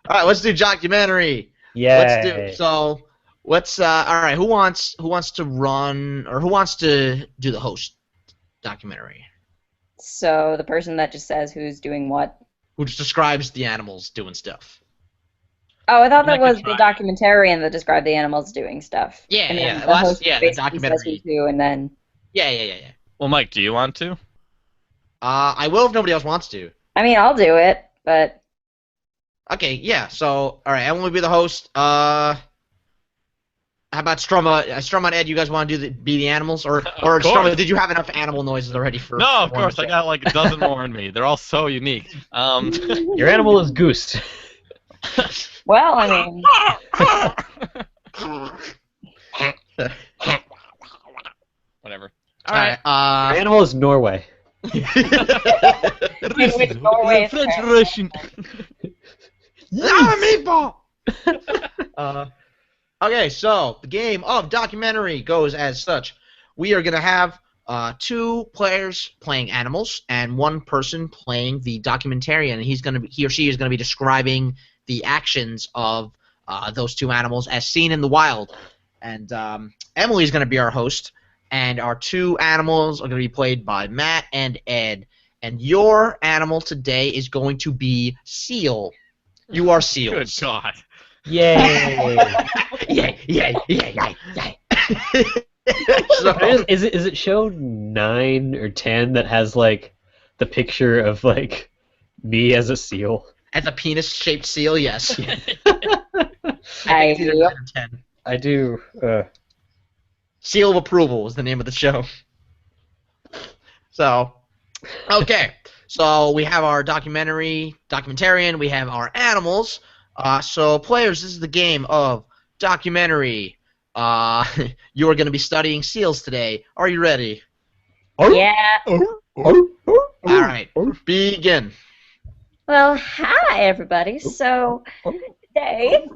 right, let's do documentary. Yeah. All right, who wants to run, or who wants to do the host documentary? So the person that just says who's doing what. Who just describes the animals doing stuff? Oh, I thought I that could was try. the documentarian that described the animals doing stuff. Yeah, And then yeah, the well, that's- host yeah, the basically says documentary. who's who, and then. Yeah. Well, Mike, do you want to? I will if nobody else wants to. I mean, I'll do it, but. Okay, yeah. So, all right, Ellen will be the host. How about Strumma? Strumma and Ed, you guys want to be the animals, or Of Strumma? course. Did you have enough animal noises already for? No, of for one course. I show? got like a dozen more in me. They're all so unique. Your animal is goose. Well, I mean. Whatever. All right. Your animal is Norway. With Norway is French fair. Russian. I'm a meatball. Okay, so the game of documentary goes as such. We are gonna have two players playing animals and one person playing the documentarian, and he or she is gonna be describing the actions of those two animals as seen in the wild. And Emily is gonna be our host, and our two animals are gonna be played by Matt and Ed. And your animal today is going to be Seal. You are Good seals. God. Yay! Yeah. So- Is it show 9 or 10 that has like the picture of like me as a seal? As a penis-shaped seal, yes. I, It's either 9 or 10. I do. Seal of Approval is the name of the show. So, okay. So we have our documentarian. We have our animals. So players, this is the game of documentary. You are going to be studying seals today. Are you ready? Yeah. All right. Begin. Well, hi everybody. So today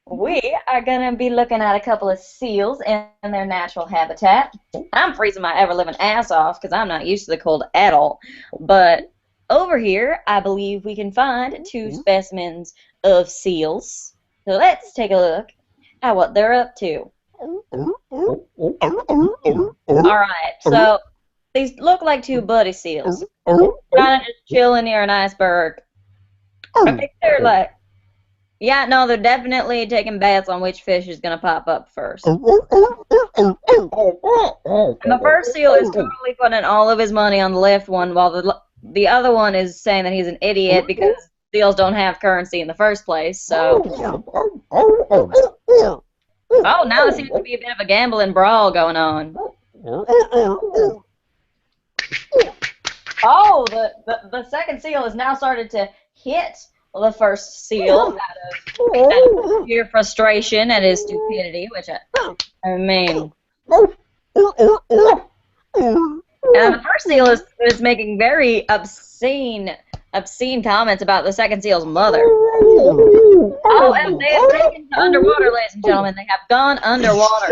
we are gonna be looking at a couple of seals in their natural habitat. I'm freezing my ever-living ass off because I'm not used to the cold at all. But over here, I believe we can find 2 specimens of seals. So let's take a look at what they're up to. Alright, so these look like 2 buddy seals. Kind of just chilling near an iceberg. I think they're like, yeah, no, they're definitely taking bets on which fish is going to pop up first. And the first seal is totally putting all of his money on the left one, while the other one is saying that he's an idiot because seals don't have currency in the first place, so... Oh, now there seems to be a bit of a gambling brawl going on. Oh, the second seal has now started to hit the first seal out of sheer frustration at his stupidity, which I mean... And the first seal is making very obscene comments about the second seal's mother. Oh, and they have taken to underwater, ladies and gentlemen. They have gone underwater.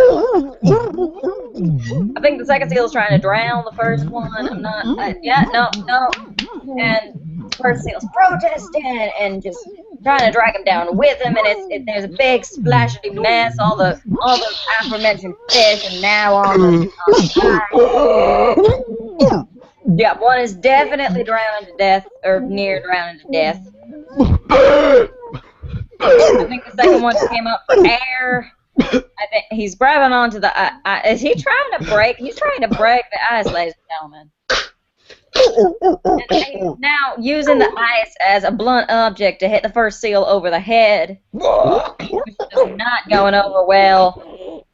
I think the second seal is trying to drown the first one. I'm not. No. And the first seal's protesting and just trying to drag him down with him. And there's a big splashy mess. All the aforementioned fish, and now on the yeah, one is definitely drowning to death, or near drowning to death. I think the second one came up for air. I think he's grabbing onto the is he trying to break? He's trying to break the ice, ladies and gentlemen. And he's now using the ice as a blunt object to hit the first seal over the head, which is not going over well.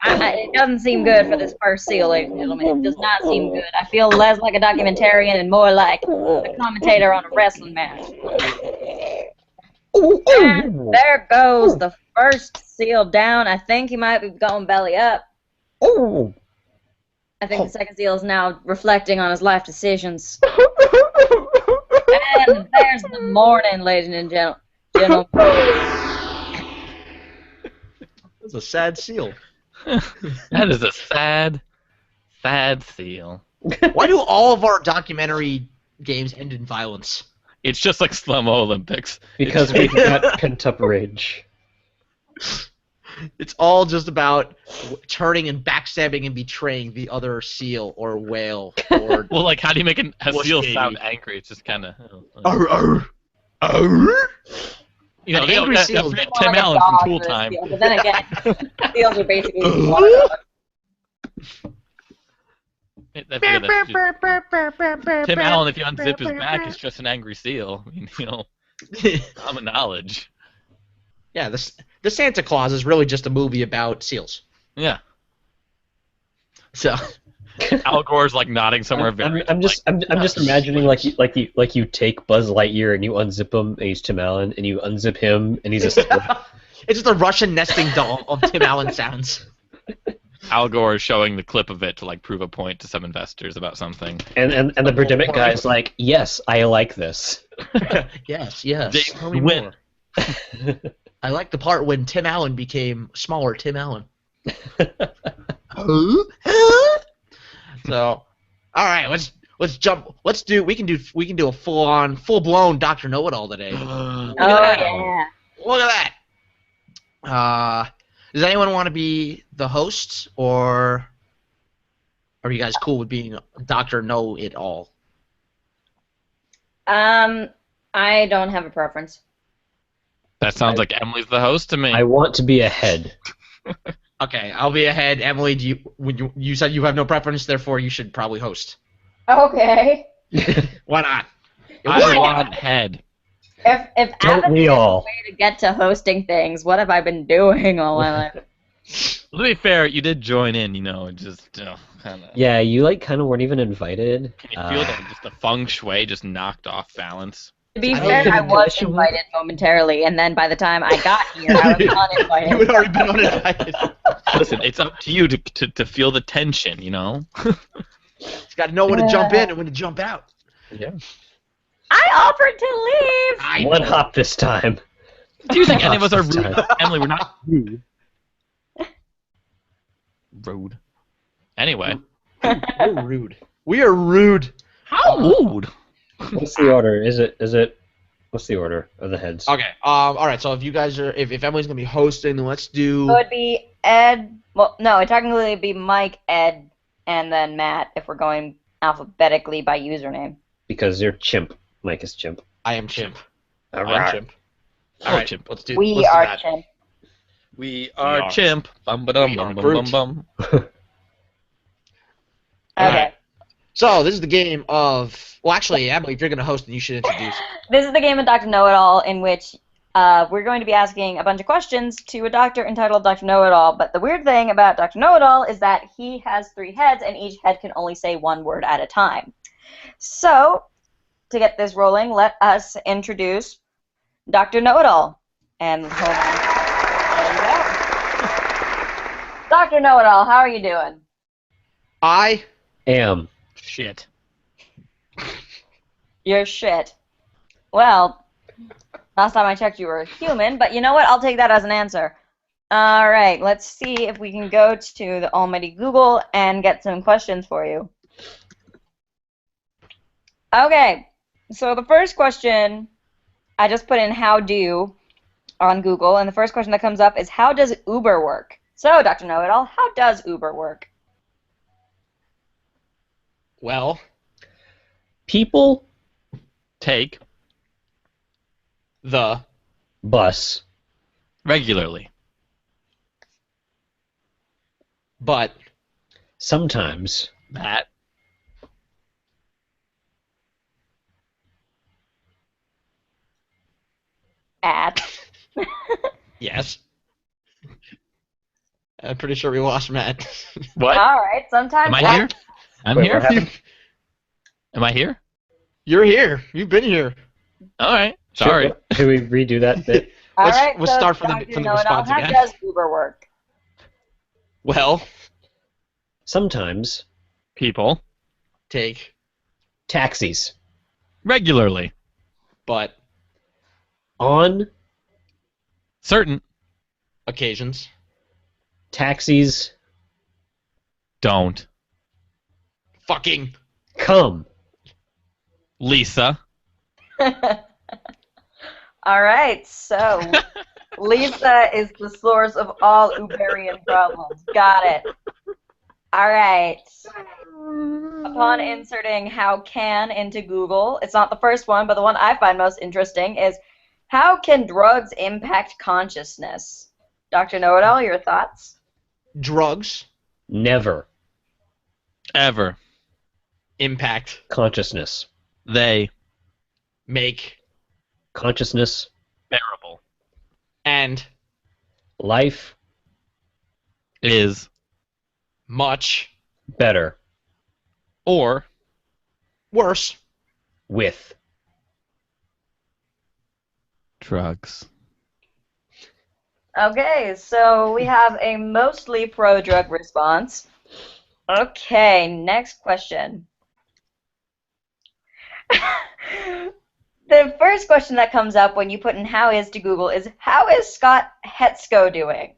It doesn't seem good for this first seal, ladies and gentlemen. It does not seem good. I feel less like a documentarian and more like a commentator on a wrestling match. And there goes the first seal down. I think he might be going belly up. I think the second seal is now reflecting on his life decisions. And there's the morning, ladies and gentlemen. That's a sad seal. That is a sad seal. Why do all of our documentary games end in violence? It's just like Slum Olympics. Because we've got pent-up rage. It's all just about turning and backstabbing and betraying the other seal or whale or. Well, like, how do you make a seal baby. sound angry? It's just kind of. You know, An angry seal. Tim Allen from Tool Time. Seal, but then again, seals are basically water dogs. Tim Allen, if you unzip his back, is just an angry seal. I mean, you know, common knowledge. Yeah, the Santa Claus is really just a movie about seals. Yeah. So. Al Gore's like nodding somewhere. I'm just imagining like you take Buzz Lightyear and you unzip him and he's Tim Allen and you unzip him and he's a seal. It's just a Russian nesting doll of Tim Allen sounds. Al Gore is showing the clip of it to like prove a point to some investors about something. And the Birdemic guy is like, yes, I like this. Yes. They Tell me win. more. I like the part when Tim Allen became smaller Tim Allen. So, all right, let's jump. We can do a full blown Dr. Know-It-All today. Oh yeah. Look at that. Does anyone want to be the host, or are you guys cool with being Dr. Know-It-All? I don't have a preference. That sounds like Emily's the host to me. I want to be ahead. Okay, I'll be ahead. Emily, you said you have no preference, therefore you should probably host. Okay. Why not? I want head. If Don't Abbott we has a all? way to get to hosting things, what have I been doing all my life? To be fair, you did join in, just kind of. Yeah, you like kind of weren't even invited. Can you feel just the feng shui just knocked off balance? To be I fair, don't I think was that you invited momentarily, and then by the time I got here, I was uninvited. You had already been uninvited. Listen, it's up to you to feel the tension, He's got to know when to jump in and when to jump out. Yeah. I offered to leave. One hop this time. Do you think any of us are This rude? time. Emily, we're not rude. Rude. Anyway. We're rude. We are rude. How rude? What's the order? Is it? What's the order of the heads? Okay. All right. So if you guys are, if Emily's gonna be hosting, then let's It do. would be Ed. Well, no, it technically would be Mike, Ed, and then Matt if we're going alphabetically by username. Because you're Chimp. Mike is Chimp. I am Chimp. All I'm right. Chimp. All All right, right. Chimp. Let's do. We let's do are that. Chimp. We are are. Chimp. Bum ba dum We bum are bum Groot. bum bum. All Okay. right. So this is the game of. Well, actually, Emily, if you're gonna host, then you should introduce. This is the game of Dr. Know-It-All in which we're going to be asking a bunch of questions to a doctor entitled Dr. Know-It-All. But the weird thing about Dr. Know-It-All is that he has 3 heads, and each head can only say 1 word at a time. So, to get this rolling, let us introduce Dr. Know-It-All. And hold on. There you go. Dr. Know-It-All, how are you doing? I Am. Shit. You're shit. Well, last time I checked you were a human, but you know what? I'll take that as an answer. All right, let's see if we can go to the almighty Google and get some questions for you. Okay, so the first question, I just put in how do on Google, and the first question that comes up is how does Uber work? So, Dr. Know-It-All, how does Uber work? well People. Take the Bus. regularly. but Sometimes. That At. yes. I'm pretty sure we lost Matt. what? All right, sometimes Am I at. here? I'm Wait, here. what happened? Am I here? You're here. You've been here. All right. Sorry. Should we redo that bit? All Let's- right, let's so start from the- Dr. from the Know-It-All, response how again. does Uber work? Well, Sometimes. People take Taxis. regularly. but On. Certain occasions Taxis. don't. fucking Come. Lisa. All right, so Lisa is the source of all Uberian problems. Got it. All right. Upon inserting how can into Google, it's not the first one, but the one I find most interesting is how can drugs impact consciousness? Dr. Know-It-All, your thoughts? drugs Never. Ever. impact Consciousness. They. make Consciousness. Bearable. and Life. Is. much Better. Or. worse With. Drugs. Okay, so we have a mostly pro-drug response. Okay, next question. The first question that comes up when you put in how is to Google is how is Scott Hetzko doing?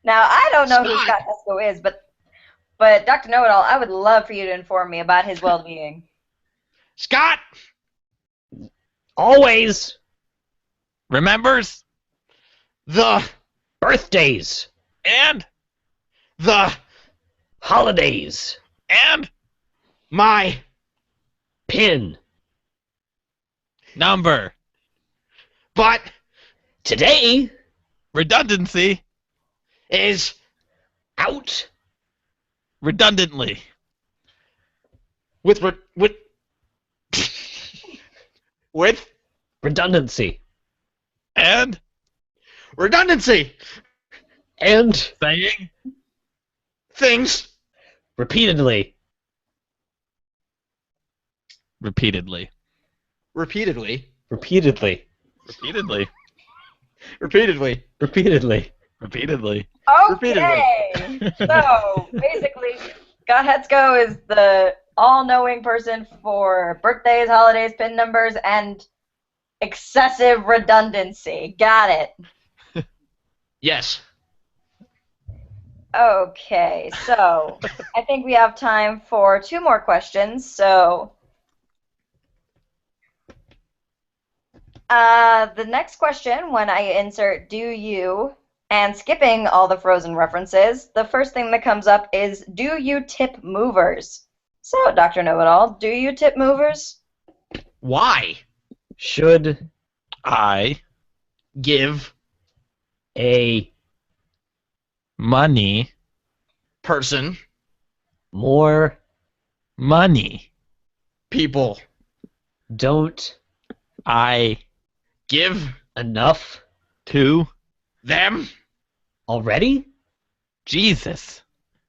Now, I don't know who Scott. Scott Hetzko is, but Dr. Know-It-All, I would love for you to inform me about his well-being. Scott Always. Remembers. the Birthdays. And. the Holidays. And. my Pin. Number. but Today. Redundancy. is Out. Redundantly. with with Redundancy. And. redundancy And Saying Things. repeatedly. repeatedly. Repeatedly. Repeatedly. Repeatedly. Repeatedly. Repeatedly. Repeatedly. Okay. So basically, Scott Hetzko is the all-knowing person for birthdays, holidays, PIN numbers, and excessive redundancy. Got it. Yes. Okay, so I think we have time for 2 more questions. So, the next question, when I insert "do you" and skipping all the Frozen references, the first thing that comes up is "do you tip movers?" So, Dr. Know-It-All, do you tip movers? Why? Should I Give a money person, more money. people, don't I give enough to them already? Jesus.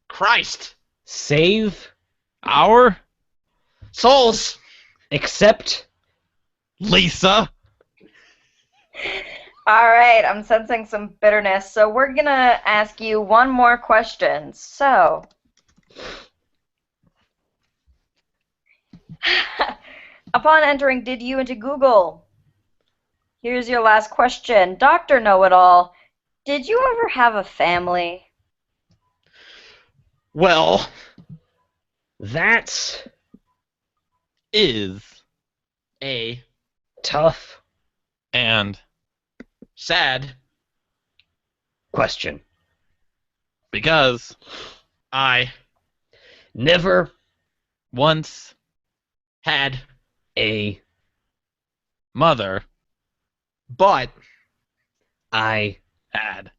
Christ. Save Our Souls. except Lisa. All right, I'm sensing some bitterness. So we're going to ask you one more question. So, upon entering "did you" into Google, here's your last question. Dr. Know-It-All, did you ever have a family? Well, that's Is a tough and sad question. because I Never once had, a mother but I had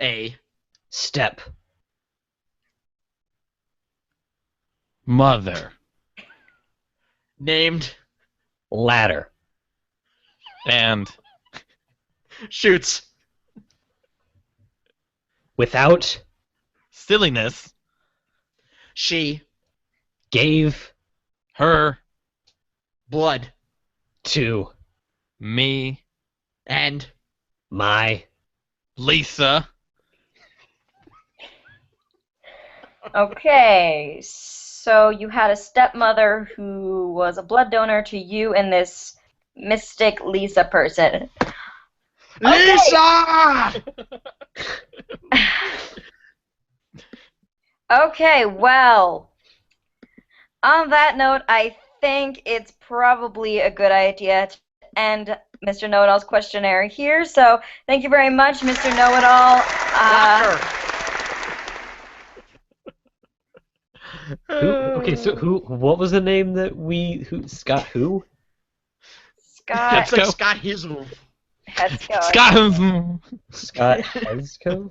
a step mother named ladder and shoots without silliness she gave her blood to me and my Lisa. Okay, so you had a stepmother who was a blood donor to you and this mystic Lisa person. Lisa. Okay, well, on that note, I think it's probably a good idea to end Mr. Know-It-All's questionnaire here. So thank you very much, Mr. Know-It-All. Okay, so what was the name that Scott who? Scott It's like Scott Hizzle. Hetzko. Scott Hesco?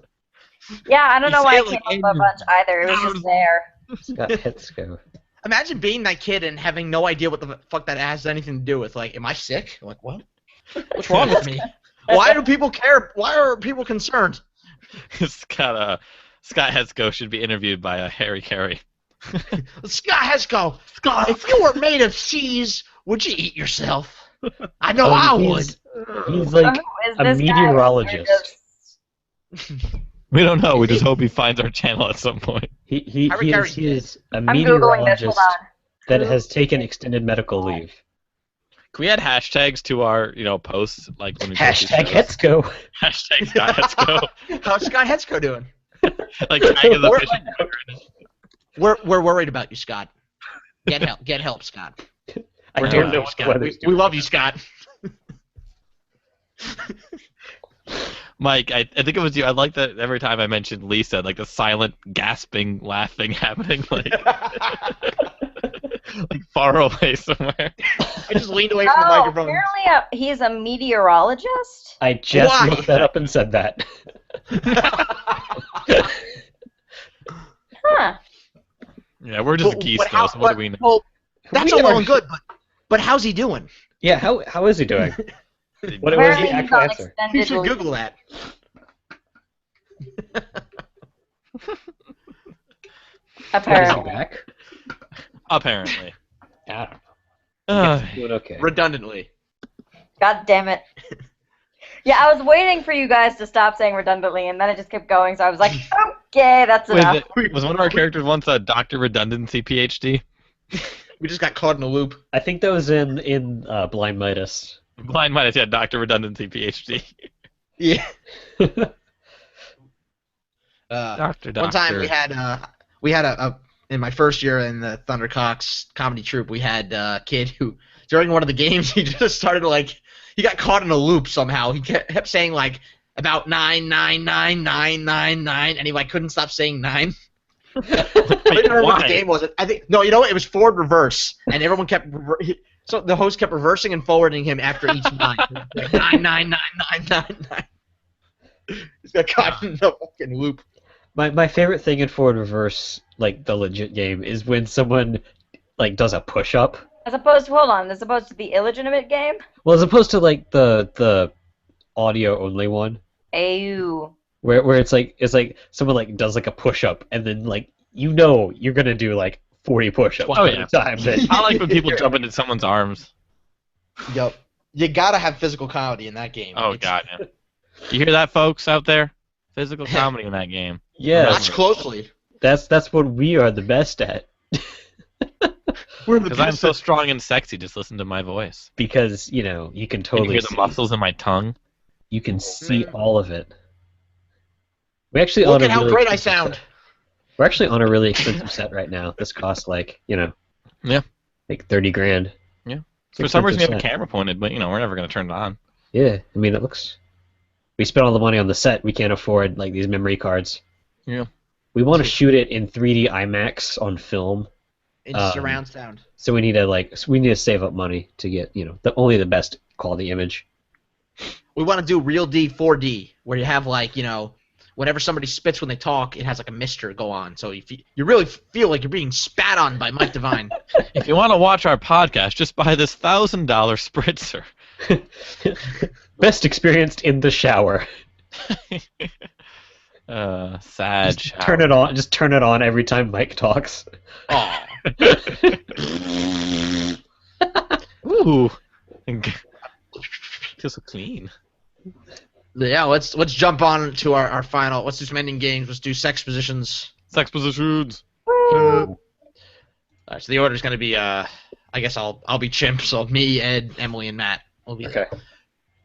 Yeah, I don't know why I You came say up with a bunch either. It was just there. Scott Hetzko. Imagine being that kid and having no idea what the fuck that has anything to do with. Like, am I sick? I'm like, what? What's wrong with me? Why do people care? Why are people concerned? Scott Hetzko should be interviewed by Harry Carey. Scott Hesco, if you were made of cheese, would you eat yourself? I know I would. He's like Who is a this guy? meteorologist. We don't know. We just hope he finds our channel at some point. He is a I'm Googling this. Hold meteorologist on. that has taken extended medical leave. Can we add hashtags to our, posts like when we post these Hashtag shows? Hetzko. Hashtag Scott Hetzko. How's Scott Hesco doing? Like tag is a We're- fishing word. We're worried about you, Scott. Get help, Scott. I We're don't here know for you, what the Scott. weather's We love you, Scott. Mike, I think it was you. I like that every time I mentioned Lisa, like the silent gasping, laughing happening, like far away somewhere. I just leaned away from the Oh, microphone. apparently he's a meteorologist? I just Why? looked that up and said that. Huh. Yeah, we're just geese though, so what do we know? Well, that's We all well are- and good, but how's he doing? Yeah, how is he doing? What was Apparently the he's actual on answer? You extended should leave. Google that. Is he Apparently. back? Apparently. I don't know. Uh, He's doing okay. Redundantly. God damn it. Yeah, I was waiting for you guys to stop saying redundantly, and then it just kept going, so I was like, okay, that's enough. was one of our characters once a Dr. Redundancy PhD? We just got caught in a loop. I think that was in Blind Midas. Blind Midas, yeah, Dr. Redundancy PhD. Yeah. Doctor. One time we had a in my first year in the Thundercocks comedy troupe, we had a kid who during one of the games he just started to he got caught in a loop somehow. He kept saying about 9, and he couldn't stop saying 9. I don't remember what the game was. I think no, it was forward reverse, and everyone kept so the host kept reversing and forwarding him after each 9. 9. He's got caught in the fucking loop. My favorite thing in forward reverse, the legit game, is when someone does a push up. As opposed to, hold on, as opposed to the illegitimate game? Well, as opposed to the audio only one. Ew. Where it's like someone does a push up and then you're gonna do 40 push ups Oh, at yeah. a time. I like when people jump into someone's arms. Yep. You gotta have physical comedy in that game. Oh, God. Yeah. You hear that, folks out there? Physical comedy in that game. Yeah, Watch closely. that's what we are the best at. Because I'm so strong and sexy, just listen to my voice. Because you can You totally hear the see, muscles in my tongue. you can see all of it. We actually Look own a at how really great I expensive sound. set. We're actually on a really expensive set right now. This costs Yeah. 30 grand. For some reason, we have a Expensive set. camera pointed, but we're never going to turn it on. Yeah, I mean it looks. We spent all the money on the set. We can't afford these memory cards. Yeah. We want to shoot it in 3D IMAX on film, It's surround sound. so we need to save up money to get only the best quality image. We want to do real D 4D, where you have whenever somebody spits when they talk, it has a mister go on. So you really feel like you're being spat on by Mike Devine. If you want to watch our podcast, just buy this $1,000 spritzer. Best experienced in the shower. Sad. Just turn it on. Just turn it on every time Mike talks. Oh. Ooh. Feels so clean. Yeah, let's jump on to our final. Let's do some ending games. Let's do sex positions. Sex positions. So the order's gonna be I guess I'll be Chimp. So me, Ed, Emily, and Matt will be Okay.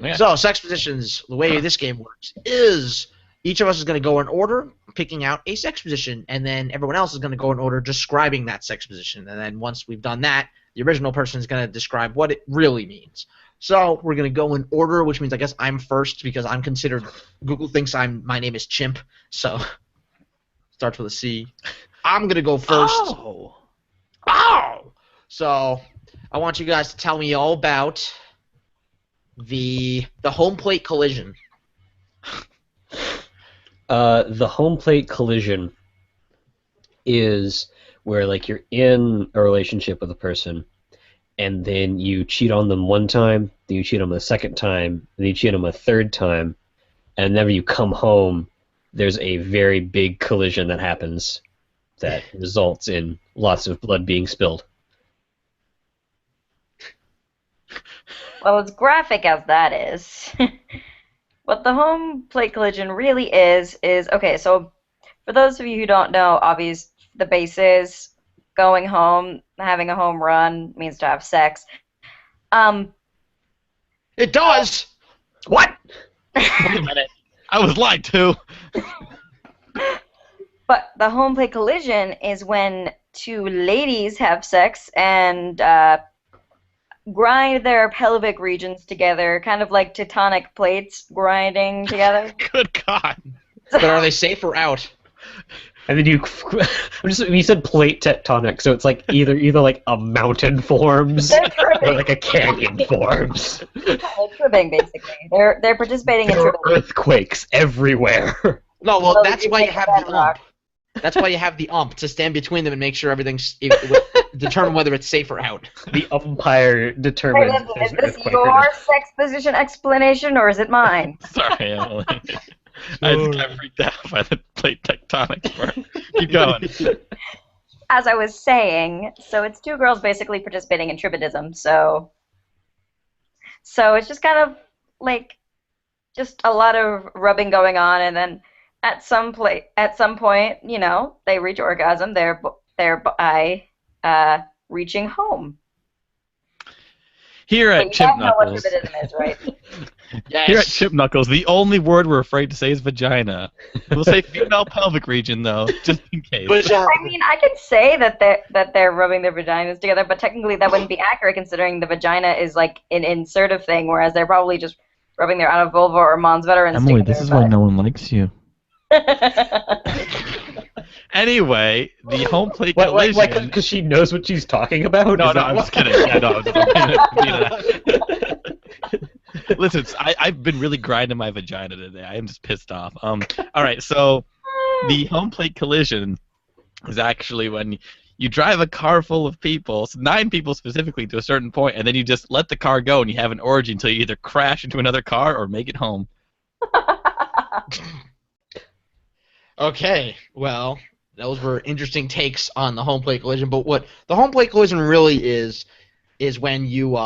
Yeah. So sex positions. The way this game works is each of us is gonna go in order, picking out a sex position, and then everyone else is gonna go in order describing that sex position. And then once we've done that, the original person is gonna describe what it really means. So we're gonna go in order, which means I guess I'm first because I'm considered. Google thinks my name is Chimp, so starts with a C. I'm gonna go first. Oh. Ow! So I want you guys to tell me all about the home plate collision. The home plate collision is where you're in a relationship with a person, and then you cheat on them one time, then you cheat on them a second time, then you cheat on them a third time, and whenever you come home, there's a very big collision that happens that results in lots of blood being spilled. Well, as graphic as that is, what the home plate collision really is okay. So, for those of you who don't know, obviously the base is going home, having a home run means to have sex. It does. What? Wait a minute. I was lied to. But the home plate collision is when two ladies have sex and grind their pelvic regions together, kind of like tectonic plates grinding together. Good God. But are they safe or out? And then you said plate tectonic, so it's either a mountain forms They're or tripping. a canyon forms. They're tripping, basically. They're participating in There are tripping. earthquakes everywhere. No, well, Well, that's you why you take have that the rock. ump. That's why you have the ump to stand between them and make sure everything's determine whether it's safe or out. The umpire determines Wait, if there's is an this earthquake or your sex position explanation or is it mine? Sorry, Emily. I just got freaked out by the plate tectonics part. Keep going. As I was saying, so it's two girls basically participating in tribadism. So it's just kind of like just a lot of rubbing going on, and then at some point, they reach orgasm. Thereby reaching home. Here But at you Chimp guys know what Knuckles, tribadism is, right? here at Chimp Knuckles, the only word we're afraid to say is vagina. We'll say female pelvic region though, just in case. I mean, I could say that they're rubbing their vaginas together, but technically that wouldn't be accurate considering the vagina is like an insertive thing, whereas they're probably just rubbing their outer vulva or mons veterans Emily, together. this is why no one likes you. Anyway, the home plate collision. Why? Because she knows what she's talking about? No, Is no, that I'm what- just kidding. Yeah, no, Listen, I've been really grinding my vagina today. I am just pissed off. All right, so the home plate collision is actually when you drive a car full of people, so 9 people specifically, to a certain point, and then you just let the car go and you have an orgy until you either crash into another car or make it home. Okay, well, those were interesting takes on the home plate collision. But what the home plate collision really is when you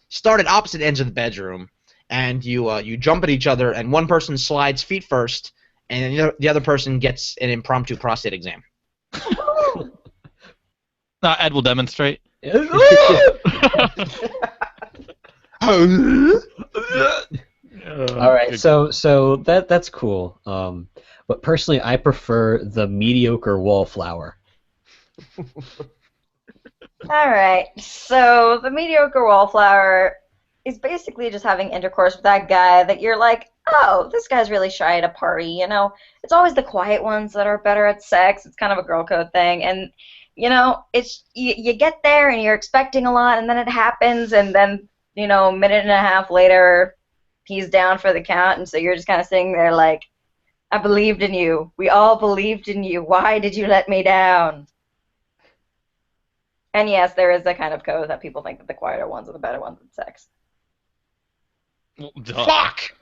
start at opposite ends of the bedroom, and you jump at each other, and one person slides feet first, and the other person gets an impromptu prostate exam. Ed will demonstrate. All right, so that's cool. But personally, I prefer the mediocre wallflower. All right, so the mediocre wallflower is basically just having intercourse with that guy that you're like, oh, this guy's really shy at a party, It's always the quiet ones that are better at sex. It's kind of a girl code thing, and it's you get there and you're expecting a lot, and then it happens, and then a minute and a half later, he's down for the count, and so you're just kind of sitting there like, I believed in you. We all believed in you. Why did you let me down? And yes, there is that kind of code that people think that the quieter ones are the better ones at sex. Fuck!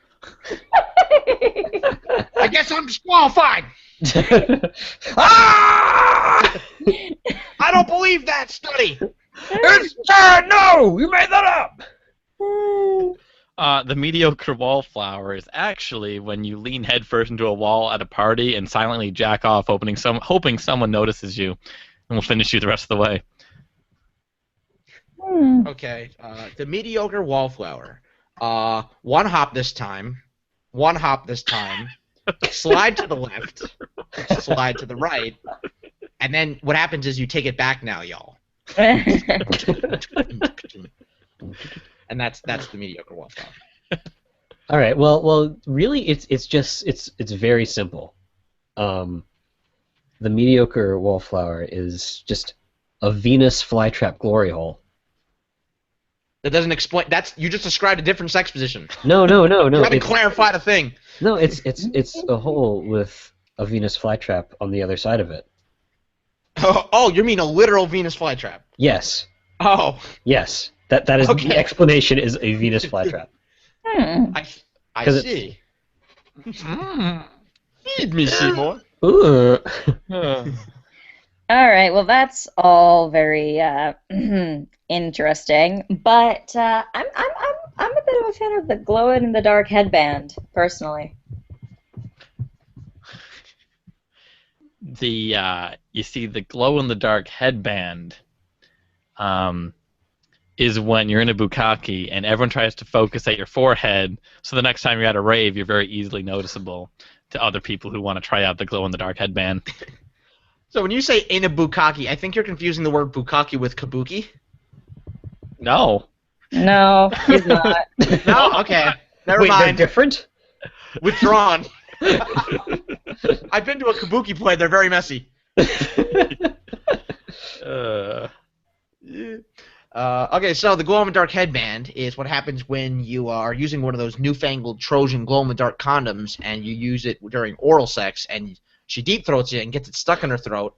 I guess I'm disqualified. Ah! I don't believe that study. It's no! You made that up. The mediocre wallflower is actually when you lean headfirst into a wall at a party and silently jack off, hoping someone notices you, and will finish you the rest of the way. Okay, the mediocre wallflower. One hop this time. Slide to the left. Slide to the right. And then what happens is you take it back now, y'all. And that's the mediocre wallflower. All right. Well, really, it's very simple. The mediocre wallflower is just a Venus flytrap glory hole. That doesn't explain. You just described a different sex position. No. You haven't clarified a thing. No, it's a hole with a Venus flytrap on the other side of it. Oh, you mean a literal Venus flytrap? Yes. Oh, Yes. That is Okay. the explanation is a Venus flytrap. I 'Cause see. Feed me, Seymour. Ooh. All right, well, that's all very interesting, but I'm a bit of a fan of the glow-in-the-dark headband, personally. You see, the glow-in-the-dark headband is when you're in a bukkake and everyone tries to focus at your forehead, so the next time you're at a rave, you're very easily noticeable to other people who want to try out the glow-in-the-dark headband. So when you say in a bukkake, I think you're confusing the word bukkake with kabuki. No. No, he's not. No, okay, never Wait, they're mind. different? Withdrawn. I've been to a kabuki play. They're very messy. Okay, so the glow-in-the-dark headband is what happens when you are using one of those newfangled Trojan glow-in-the-dark condoms, and you use it during oral sex, and she deep throats it and gets it stuck in her throat,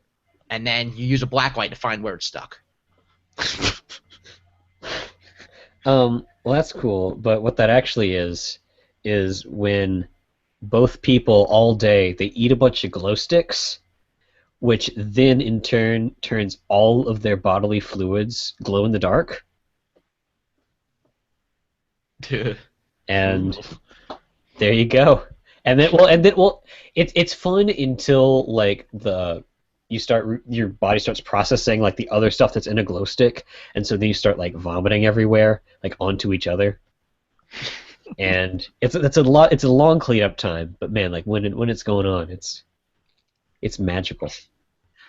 and then you use a black light to find where it's stuck. Well, that's cool, but what that actually is when both people all day, they eat a bunch of glow sticks, which then in turn turns all of their bodily fluids glow in the dark. Dude. And there you go. And then it's fun until like your body starts processing like the other stuff that's in a glow stick, and so then you start like vomiting everywhere, like onto each other. And it's a long cleanup time, but man, like when it's going on, it's magical.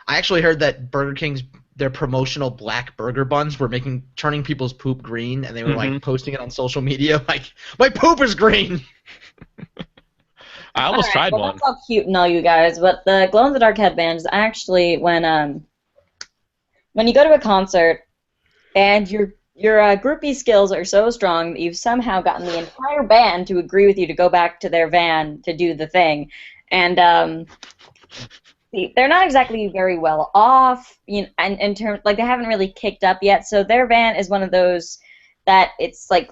I actually heard that Burger King's their promotional black burger buns were turning people's poop green, and they were like posting it on social media like, my poop is green. I almost tried well, one. That's all cute and all, you guys, but the glow in the dark headband is actually when you go to a concert and your groupie skills are so strong that you've somehow gotten the entire band to agree with you to go back to their van to do the thing, and they're not exactly very well off, and in terms like they haven't really kicked up yet. So their van is one of those that it's like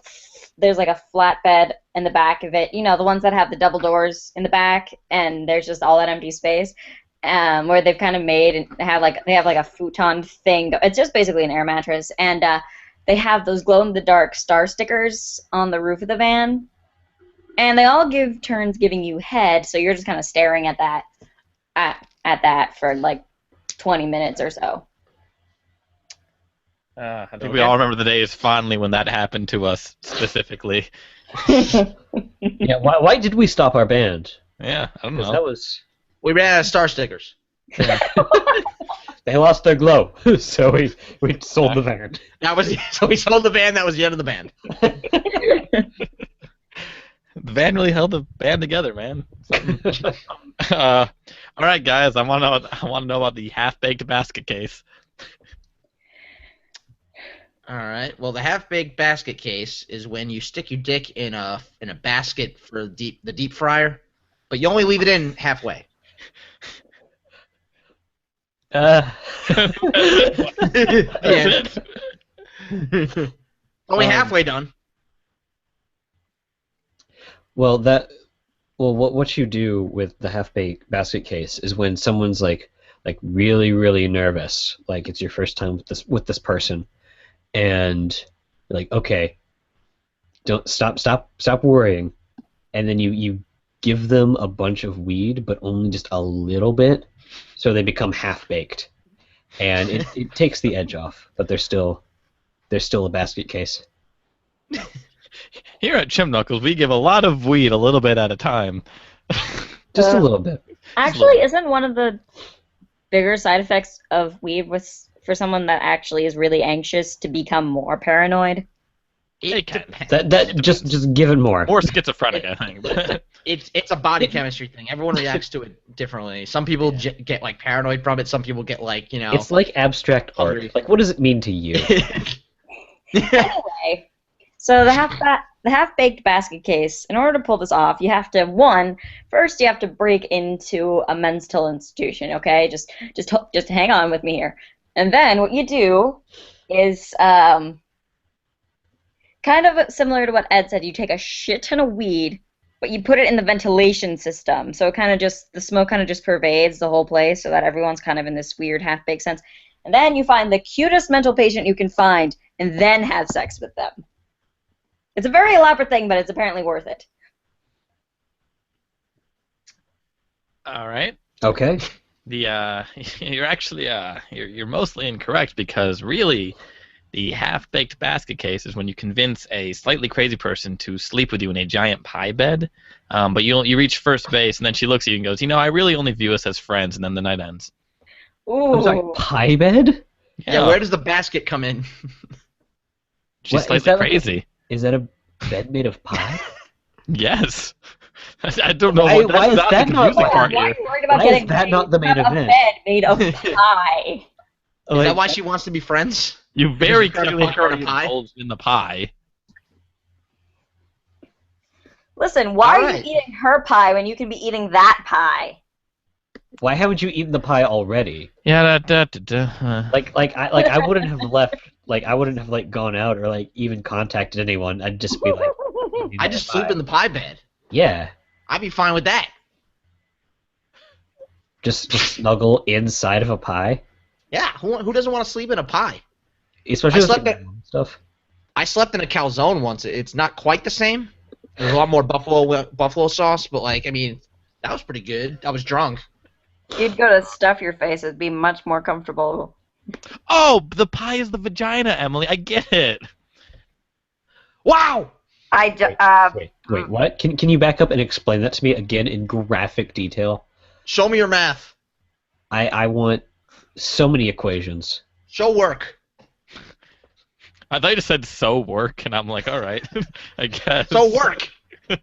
there's like a flatbed in the back of it, the ones that have the double doors in the back, and there's just all that empty space, where they've kind of made and they have like a futon thing. It's just basically an air mattress, and they have those glow in the dark star stickers on the roof of the van, and they all give turns giving you head, so you're just kind of staring at that at that for like 20 minutes or so. I think we all remember the days fondly when that happened to us specifically. Yeah, why did we stop our band? Yeah, I don't know. That was We ran out of star stickers. they lost their glow, so we sold the van. So we sold the band. That was the end of the band. The van really held the band together, man. All right, guys, I want to know about the half-baked basket case. All right. Well, the half-baked basket case is when you stick your dick in a basket for the deep fryer, but you only leave it in halfway. That's Yeah. it. Only halfway done. Well, what you do with the half-baked basket case is when someone's like really really nervous, like it's your first time with this person, and you're like, okay, don't stop worrying, and then you give them a bunch of weed, but only just a little bit, so they become half-baked, and it takes the edge off, but they're still a basket case. Here at Chimp Knuckles, we give a lot of weed a little bit at a time. Just a little bit. Actually, isn't one of the bigger side effects of weed for someone that actually is really anxious to become more paranoid? It can. That just give it more. More schizophrenic, I think. It's a body chemistry thing. Everyone reacts to it differently. Some people get like paranoid from it. Some people get like It's like abstract art. Hungry. Like, what does it mean to you? Anyway, so the half-baked basket case, in order to pull this off, you have to, first you have to break into a mental institution, okay? Just hang on with me here. And then what you do is kind of similar to what Ed said. You take a shit ton of weed, but you put it in the ventilation system, so the smoke kind of just pervades the whole place, so that everyone's kind of in this weird half-baked sense. And then you find the cutest mental patient you can find, and then have sex with them. It's a very elaborate thing, but it's apparently worth it. All right. Okay. You're actually you're mostly incorrect, because really the half-baked basket case is when you convince a slightly crazy person to sleep with you in a giant pie bed, but you reach first base, and then she looks at you and goes, I really only view us as friends, and then the night ends. Ooh. I'm sorry, pie bed? Yeah, where does the basket come in? She's What, is slightly that crazy. Is that a bed made of pie? Yes. I don't know. Why That's is not that the not confusing like- part Why are here. you worried about Why is getting that not the main a event? bed made of pie? Is that why she wants to be friends? You very Because you clearly fuck her in a already pie? indulged in the pie. Listen, why are Alright. you eating her pie when you can be eating that pie? Why haven't you eaten the pie already? Yeah, I wouldn't have left. Like, I wouldn't have like gone out or like even contacted anyone. I'd just be like, I just sleep in the pie bed. yeah. I'd be fine with that. Just snuggle inside of a pie, Yeah, who doesn't want to sleep in a pie? especially I with slept like, at- stuff. I slept in a calzone once. It's not quite the same. There's a lot more buffalo sauce, but like, I mean, that was pretty good. I was drunk. You'd go to stuff your face. It'd be much more comfortable. Oh, the pie is the vagina, Emily. I get it. Wow! Wait, what? Can you back up and explain that to me again in graphic detail? Show me your math. I want so many equations. Show work. I thought you just said so work, and I'm like, all right, I guess. So work. I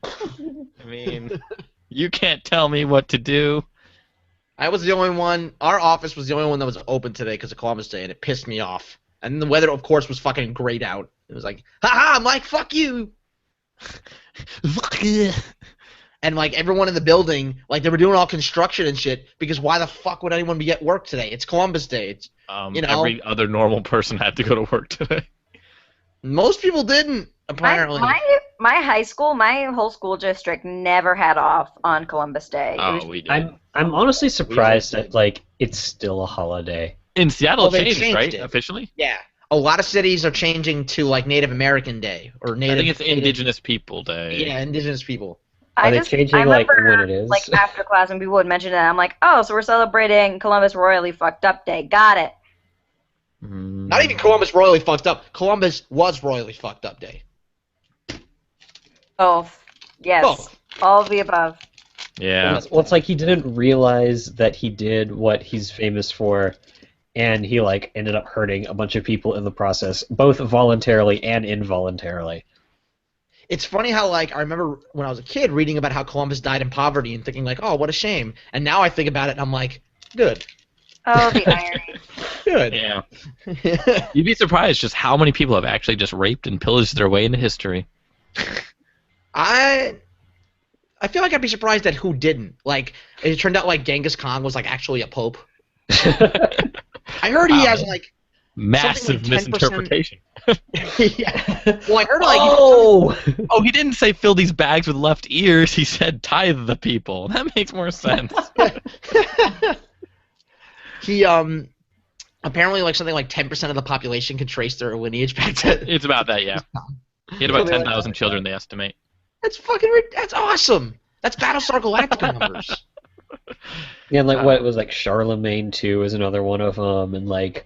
mean, you can't tell me what to do. I was the only one. Our office was the only one that was open today because of Columbus Day, and it pissed me off. And the weather, of course, was fucking great out. It was like, haha, I'm like, fuck you. And like everyone in the building, like they were doing all construction and shit. Because why the fuck would anyone be at work today? It's Columbus Day. It's, you know, Every other normal person had to go to work today. most people didn't apparently. My high school, my whole school district never had off on Columbus Day. It was- Oh, we did. I'm honestly surprised that like it's still a holiday. In Seattle, Well, they changed, changed right? it. Officially? Yeah, a lot of cities are changing to like Native American Day or Native. I think it's Indigenous People Day. Yeah, Indigenous people. Are they changing, I like, remember, when it is? like after class when people would mention it, I'm like, oh, so we're celebrating Columbus Royally Fucked Up Day. Got it. Not even Columbus royally fucked up. Columbus was royally fucked up day. Oh, yes. Both. All of the above. Yeah. Well, it's like he didn't realize that he did what he's famous for, and he like ended up hurting a bunch of people in the process, both voluntarily and involuntarily. It's funny how, like, I remember when I was a kid reading about how Columbus died in poverty and thinking, like, oh, what a shame. And now I think about it and I'm like, good. Oh, the irony. Good. Yeah. You'd be surprised just how many people have actually just raped and pillaged their way into history. I feel like I'd be surprised at who didn't. Like, it turned out, like, Genghis Khan was, like, actually a pope. I heard he has, like, Massive Something like 10%. misinterpretation. yeah. Well, I heard, like, Oh! Oh, he didn't say fill these bags with left ears. He said tithe the people. That makes more sense. he, apparently, like, something like 10% of the population can trace their lineage back to... It's about that, yeah. He had about 10,000 children, they estimate. That's that's awesome. That's Battlestar Galactica numbers. Yeah, and like what it was like Charlemagne too is another one of them, and like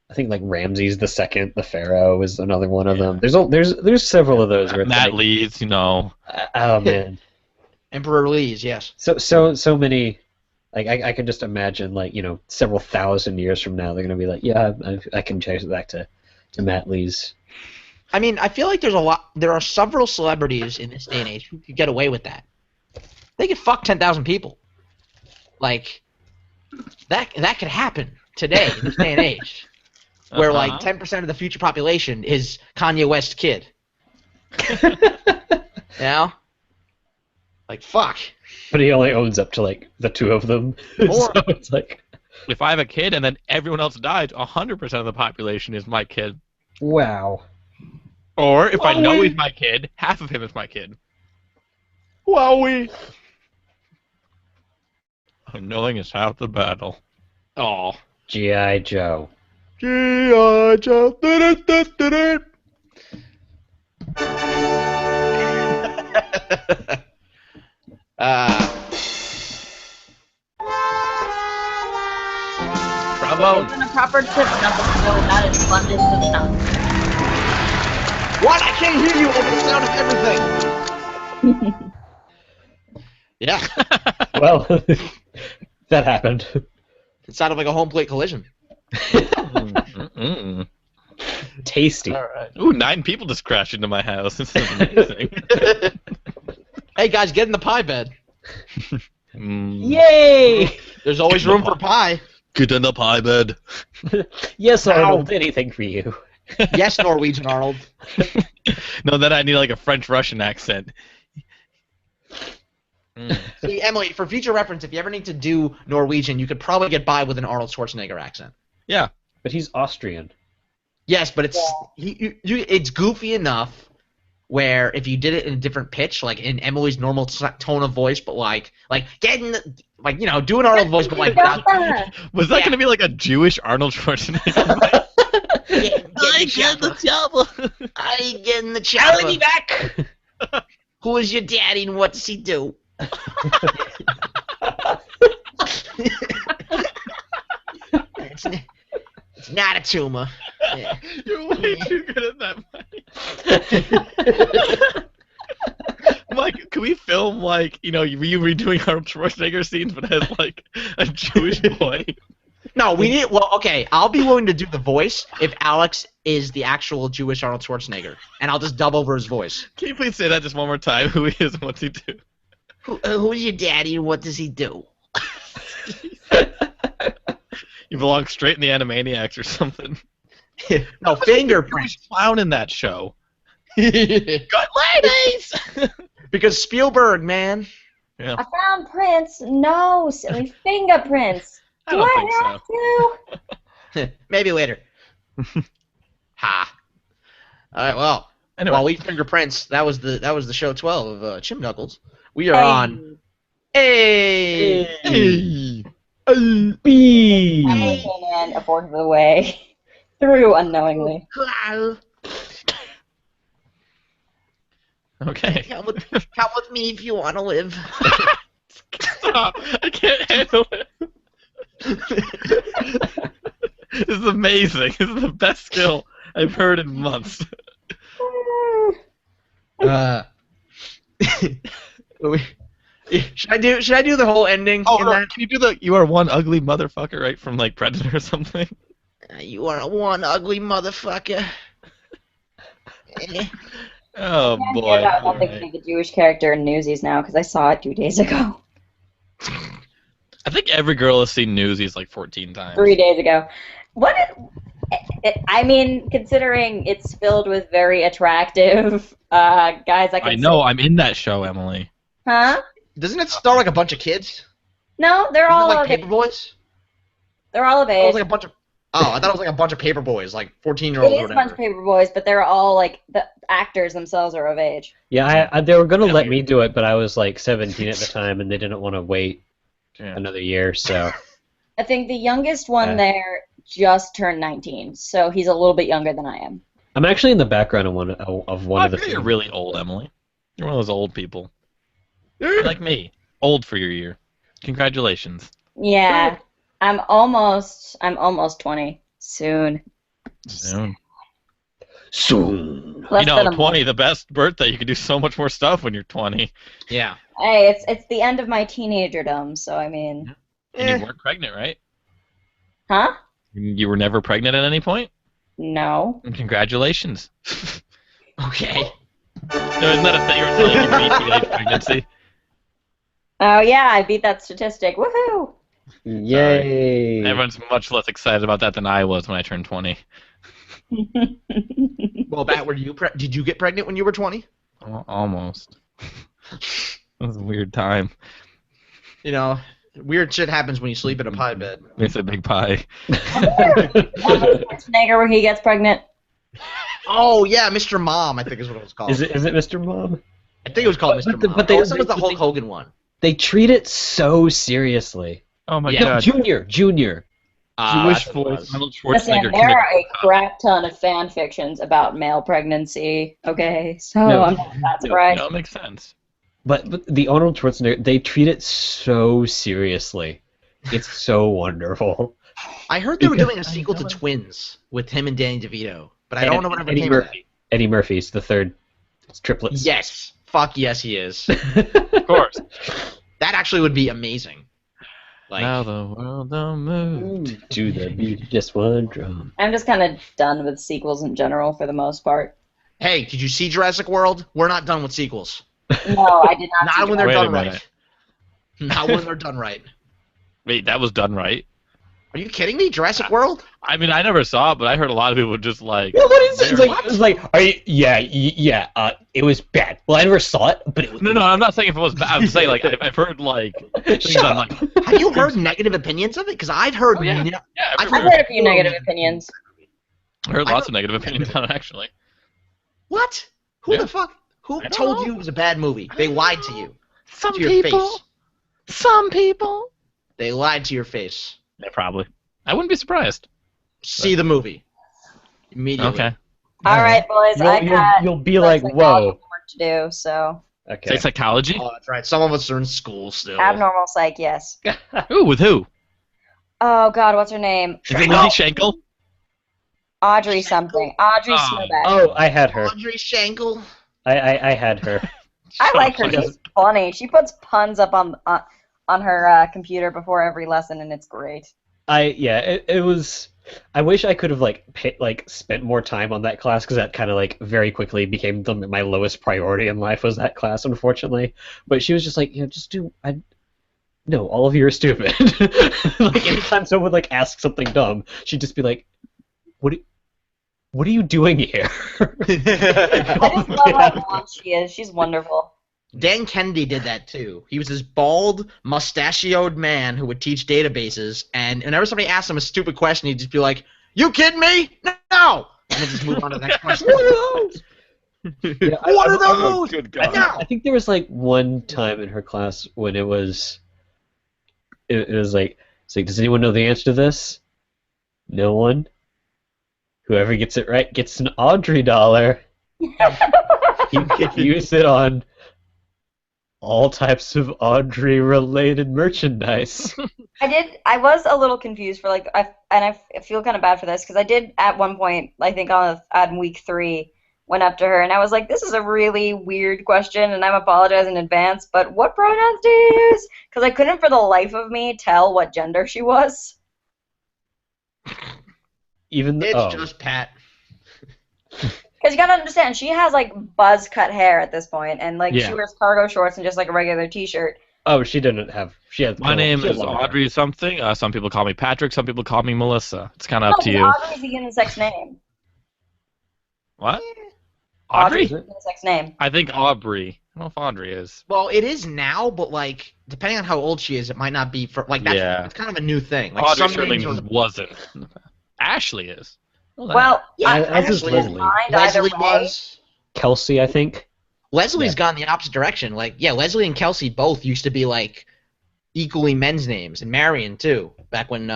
I think like Ramses II, the pharaoh, is another one of them. There's several of those. Where it's Matt like, Leeds, you know. oh man, Emperor Lees, yes. so many. Like I can just imagine like several thousand years from now they're gonna be like, yeah, I can trace it back to Matt Lees. I mean, I feel like there are several celebrities in this day and age who could get away with that. They could fuck 10,000 people. Like, that could happen today, in this day and age. Where, like, 10% of the future population is Kanye West's kid. You know? Like, fuck. But he only owns up to like the two of them. Or- So it's like, If I have a kid and then everyone else dies, 100% of the population is my kid. wow. Or if I know Wowie. he's my kid, half of him is my kid. Wowie. Knowing is half the battle. Oh. G.I. Joe. G.I. Joe. Du-du-du-du-du. Bravo. Isn't a proper tip number so not as sponges as not. What? I can't hear you over the sound of everything. Yeah. Well, that happened. It sounded like a home plate collision. Mm-mm. Tasty. All right. Ooh, 9 people just crashed into my house. This is amazing. Hey guys, get in the pie bed. Yay! There's always room for pie. Get in the pie bed. Yes, Ow. Arnold. Anything for you. Yes, Norwegian Arnold. No, then I need like a French-Russian accent. See, Emily, for future reference, if you ever need to do Norwegian, you could probably get by with an Arnold Schwarzenegger accent. Yeah. But he's Austrian. Yes, but it's it's goofy enough where if you did it in a different pitch, like in Emily's normal tone of voice, but like get in the, like, you know, do an Arnold voice, but like without, Was that going to be like a Jewish Arnold Schwarzenegger? get in the chopper. I get in the chopper. I'll be back. Who is your daddy and what does he do? It's not a tumor. Yeah. You're way too good at that, Mike. Mike, can we film, like, you know, you redoing Arnold Schwarzenegger scenes, but as, like, a Jewish boy? No, we need. Well, okay, I'll be willing to do the voice if Alex is the actual Jewish Arnold Schwarzenegger, and I'll just dub over his voice. Can you please say that just one more time? Who he is and what's he do? Who's your daddy and what does he do? You belong straight in the Animaniacs or something. No, fingerprints. Clown in that show. Good ladies! Because Spielberg, man. Yeah. I found prints. No, silly fingerprints. I Do don't I think have so. to? Maybe later. Ha. All right. Well, Anyway, while we fingerprints, that was the show 12 of Chimp Knuckles. We are on. Hey. hey. B. I came in a fourth of the way through unknowingly. Hello. Okay. Come with me if you want to live. Stop. I can't handle it. This is amazing. This is the best skill I've heard in months. Should I do the whole ending? Oh, in no, that? can you do the "You are one ugly motherfucker" right from like Predator or something? You are one ugly motherfucker. Oh I boy. don't All think right. the Jewish character in Newsies now because I saw it 2 days ago. I think every girl has seen Newsies like 14 times. 3 days ago. What? I mean, considering it's filled with very attractive guys, I know. I'm in that show, Emily. Huh? Doesn't it star like a bunch of kids? No, they're Isn't it all like of age. paper boys? They're all of I thought it was age. like a bunch of. Oh, I thought it was like a bunch of paper boys, like It 14-year-olds or is a bunch whatever. of paper boys, but they're all like the actors themselves are of age. Yeah, they were gonna let me do it, but I was like 17 at the time, and they didn't want to wait Yeah. another year. So I think the youngest one Yeah. there just turned 19, so he's a little bit younger than I am. I'm actually in the background of one I of the. feel you're really old, Emily. You're one of those old people. You're like me. Old for your year. Congratulations. Yeah, I'm almost 20 soon. Soon. Soon. Less You know, than a 20, the best birthday. You can do so much more stuff when you're 20. Yeah. Hey, it's the end of my teenagerdom, so I mean, And you weren't pregnant, right? huh? You were never pregnant at any point? No. And congratulations. Okay. No, isn't that a thing where it's like you beat teenage pregnancy? Oh yeah, I beat that statistic. Woohoo! Yay! Everyone's much less excited about that than I was when I turned 20. Well, Bat, did you get pregnant when you were 20? Almost. That was a weird time. You know, weird shit happens when you sleep in a pie bed. It's a big pie. Schwarzenegger where he gets pregnant. Oh yeah, Mr. Mom, I think is what it was called. Is it Mr. Mom? I think it was called Mr. Mom. But they- Also, it was the they- Hulk Hogan one. They treat it so seriously. Oh my Yeah. No, god. Junior. Jewish That's what it voice. was. Arnold Listen, Schwarzenegger. there are a committed- crap ton of fan fictions about male pregnancy. Okay, so No. I'm not that surprised. No, it makes sense. But the Arnold Schwarzenegger, they treat it so seriously. It's so wonderful. I heard they were Because- doing a sequel to Twins with him and Danny DeVito, but I And don't know whatever Eddie came of that. Murphy. Eddie Murphy's the third. It's triplets. Yes. Fuck yes, he is. Of course. That actually would be amazing. Like, Now the world don't move. To the beat of just one drum. I'm just kind of done with sequels in general for the most part. hey, did you see Jurassic World? We're not done with sequels. No, I did not. Not see when they're Wait a done right. minute. Not when they're done right. Wait, that was done right? Are you kidding me? Jurassic World? I mean, I never saw it, but I heard a lot of people just like. Well, what is it? What? It's like, are you? Yeah. It was bad. Well, I never saw it, but it was. No, I'm not saying if it was bad. I'm saying like I've heard like things Shut on up. like. Have you heard negative opinions of it? Because I've heard. Oh, yeah. no- Yeah, I've I've heard a few negative opinions. I heard lots of negative opinions on it actually. What? Who Yeah. the fuck? Who I don't told know. you it was a bad movie? They lied to you. Some To your people. face. Some people. They lied to your face. Yeah, probably. I wouldn't be surprised. See the movie immediately. Okay. All right, boys. I got You'll be some like, psychology whoa. homework to do. So Say Okay. psychology. Oh, that's right. Some of us are in school still. abnormal psych, yes. Ooh, with who? Oh God, what's her name? Is it Lizzie Schenkel? Audrey something. Audrey Oh. Snowback. Oh, I had her. Audrey Schenkel. I had her. I like her. She She's funny. She puts puns up on her computer before every lesson, and it's great. It was. I wish I could have spent more time on that class because that kind of very quickly became my lowest priority in life was that class, unfortunately. But she was just like, just do. No, all of you are stupid. Anytime someone would ask something dumb, she'd just be like, What are you doing here? I just love how blonde she is. She's wonderful. Dan Kennedy did that too. He was this bald, mustachioed man who would teach databases, and whenever somebody asked him a stupid question, he'd just be like, "You kidding me? No!" And then just move on to the next question. What are those? Yeah, What are those? Good I God. think, I think there was one time in her class when it was it's like, does anyone know the answer to this? No one. Whoever gets it right gets an Audrey dollar. You can use it on all types of Audrey-related merchandise. I was a little confused for I feel kind of bad for this because I did at one point, I think on week 3, went up to her and I was like, this is a really weird question and I'm apologizing in advance, but what pronouns do you use? Because I couldn't for the life of me tell what gender she was. It's just Pat. Because you gotta understand, she has buzz cut hair at this point, and Yeah. she wears cargo shorts and just a regular t-shirt. Oh, she didn't have. She had. My name she had is long hair. Audrey something. Some people call me Patrick. Some people call me Melissa. It's kind of up to No, you. Audrey's a unisex name. What? Audrey's Audrey? a unisex name. I think Aubrey. I don't know if Audrey is. Well, it is now, but depending on how old she is, it might not be for that's Yeah. it's kind of a new thing. Audrey some certainly names are- wasn't. Ashley is. Know that. Well, Yeah, As is Ashley. Leslie. mind either Leslie way. was. Kelsey, I think. Leslie's Yeah. gone the opposite direction. Leslie and Kelsey both used to be equally men's names, and Marion too. Back when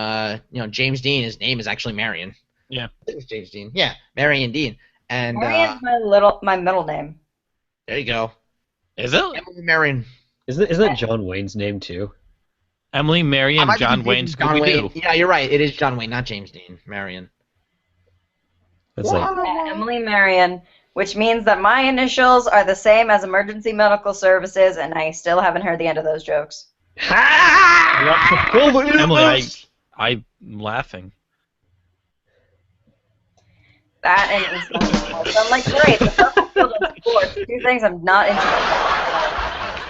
James Dean, his name is actually Marion. Yeah. I think it was James Dean. Yeah, Marion Dean. And Marion's my middle name. there you go, Is it Emily Marion. Isn't that John Wayne's name too? Emily, Mary, I and might be John confusing Wayne John Wayne. Scooby-Doo? Yeah, you're right. It is John Wayne, not James Dean. Marion. It's Yeah, Emily Marion, which means that my initials are the same as emergency medical services, and I still haven't heard the end of those jokes. Emily, I'm laughing. That and instant sports. So I'm like, great, the purple field and sports, 2 things I'm not interested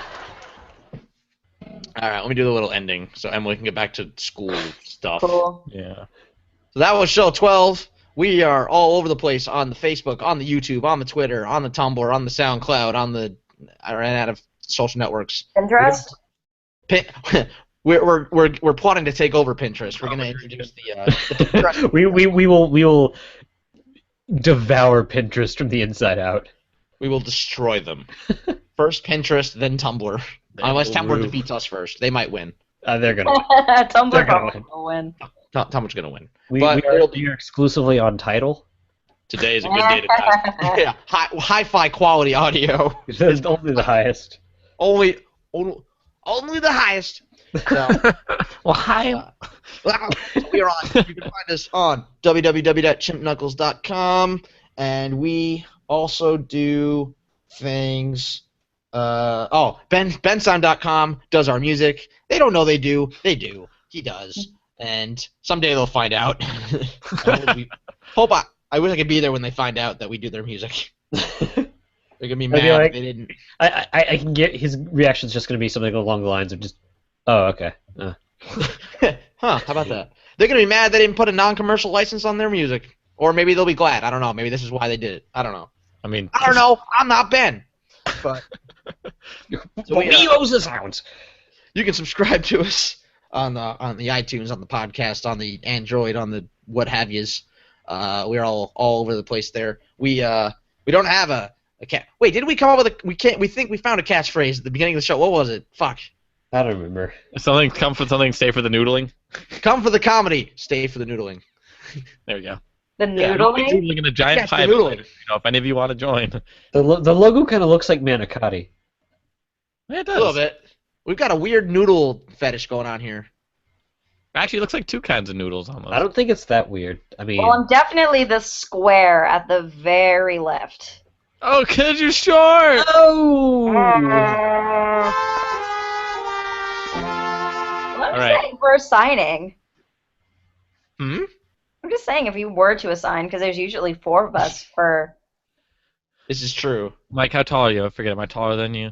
All right, let me do the little ending so Emily can get back to school stuff. in. Cool. Yeah. So that was show 12. We are all over the place on the Facebook, on the YouTube, on the Twitter, on the Tumblr, on the SoundCloud, I ran out of social networks. Pinterest? We're plotting to take over Pinterest. We're going to introduce the Pinterest. we will devour Pinterest from the inside out. We will destroy them. First Pinterest, then Tumblr. Unless Tumblr defeats us first. They might win. They're gonna. Tumblr They're gonna probably win. will win. Tumblr's going to win. We But are exclusively on Tidal. Today is a good day to pass. Yeah, hi-fi quality audio. It's only the highest. Only the highest. So, Well, hi. wow, we are on. You can find us on www.chimpknuckles.com, and we also do things. bensound.com does our music. They don't know they do. They do. He does. And someday they'll find out. I wish I could be there when they find out that we do their music. They're gonna be mad if they didn't. I can get his reaction's just gonna be something along the lines of just, oh, okay. Huh, how about that? They're going to be mad they didn't put a non-commercial license on their music. Or maybe they'll be glad. I don't know. Maybe this is why they did it. I don't know. I mean, I don't know. I'm not Ben. But He owes the sounds. you can subscribe to us on the iTunes, on the podcast, on the Android, on the what have yous. We're all over the place there. We don't have a Okay. Wait, did we come up with a? We think we found a catchphrase at the beginning of the show. What was it? Fuck. I don't remember. Something come for something, stay for the noodling. Come for the comedy, stay for the noodling. There we go. The Yeah, noodling? Noodling in a giant Yes, the pie. noodling. You know, if any of you want to join. The logo kind of looks like manicotti. Yeah, it A little does. bit. We've got a weird noodle fetish going on here. Actually, it looks like two kinds of noodles almost. I don't think it's that weird. I mean, Well, I'm definitely the square at the very left. Oh, 'cause you're short! oh, Well, I'm All just right. saying for assigning. Hmm. I'm just saying if you were to assign, because there's usually 4 of us for. This is true. Mike, how tall are you? I forget. Am I taller than you?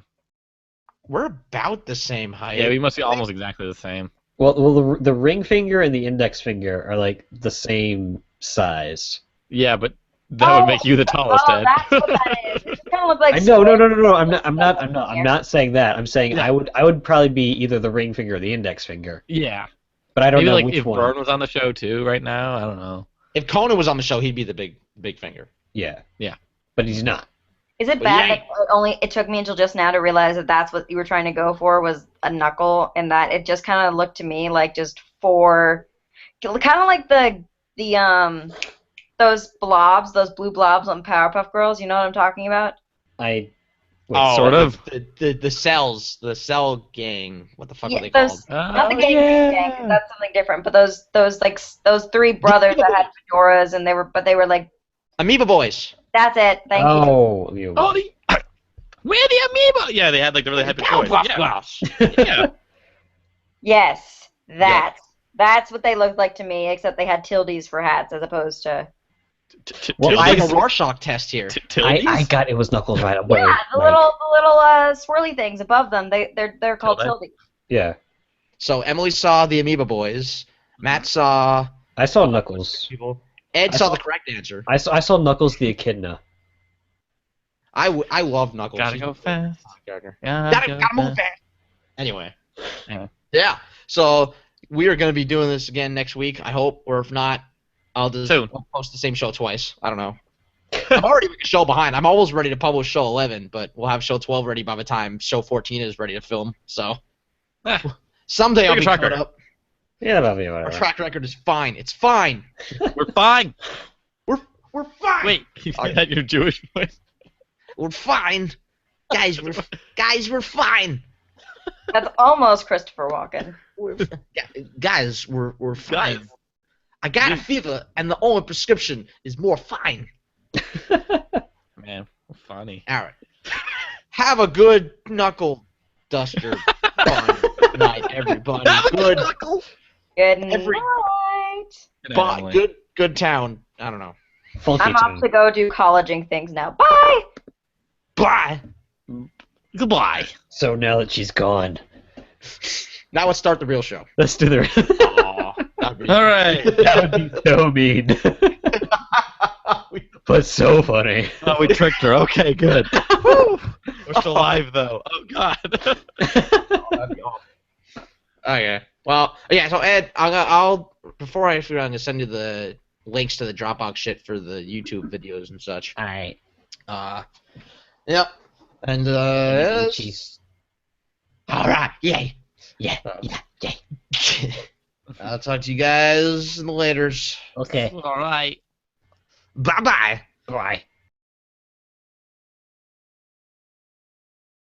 We're about the same height. Yeah, we must be almost exactly the same. well, the ring finger and the index finger are like the same size. Yeah, but that would make you the tallest, Ed. That's what that is. It kind of looks like. No. I'm not saying that. I'm saying I would probably be either the ring finger or the index finger, Yeah. but I don't Maybe know like which if one. Vern was on the show too right now. I don't know. If Conan was on the show, he'd be the big finger. Yeah. Yeah. But he's not. Is it But bad yeah. that it took me until just now to realize that that's what you were trying to go for was a knuckle, and that it just kind of looked to me like just 4, kind of like the those blobs, those blue blobs on Powerpuff Girls. You know what I'm talking about? Wait, sort of. The cells, the cell gang. What the fuck Yeah, are they called? those not the gang, 'cause that's something different. But those 3 brothers that had fedoras, and they were like, Amoeba Boys. that's it. Thank you. Oh, you. Oh, where the amoeba? Yeah, they had like the really happy toys. Yeah. Yes, that's what they looked like to me, except they had tildes for hats as opposed to. Well, Like a Tildes? Rorschach test here. Tildes? I got it was Knuckles right away. Yeah, the like, little swirly things above them. They're called Tilde? tildes. Yeah. So Emily saw the Amoeba Boys. Matt saw I saw Knuckles. people. Ed I saw saw- the correct answer. I saw Knuckles the Echidna. I love Knuckles. Gotta He's go my favorite fast. character. Gotta Gotta move fast. Anyway. Yeah. So we are going to be doing this again next week, I hope, or if not, I'll post the same show twice. I don't know. I'm already a show behind. I'm almost ready to publish show 11, but we'll have show 12 ready by the time show 14 is ready to film. So someday I'll be track caught record. up. Yeah, that'll be Our whatever. track record is fine. It's fine. We're fine. We're fine. Wait, you had your Jewish voice? We're fine. Guys, we're fine. That's almost Christopher Walken. Guys, we're fine. Guys. I got a fever, and the only prescription is more fine. Man, funny. All right. Have a good knuckle duster fun night, everybody. Good, Good Every- night. good town. I don't know. Funky I'm off tune. to go do colleging things now. Bye. Bye. Goodbye. So now that she's gone, Now let's start the real show. let's do the. That'd be- All right. That would be so mean, but so funny. Oh, we tricked her. Okay, good. Woo. We're still alive, though. Oh, God. That'd be awesome. Okay. Well, yeah. So Ed, I'll before I figure out, I'm gonna send you the links to the Dropbox shit for the YouTube videos and such. All right. Yep. And Cheese. all right. Yay. Yeah. I'll talk to you guys in the laters. Okay. All right. Bye bye. Bye.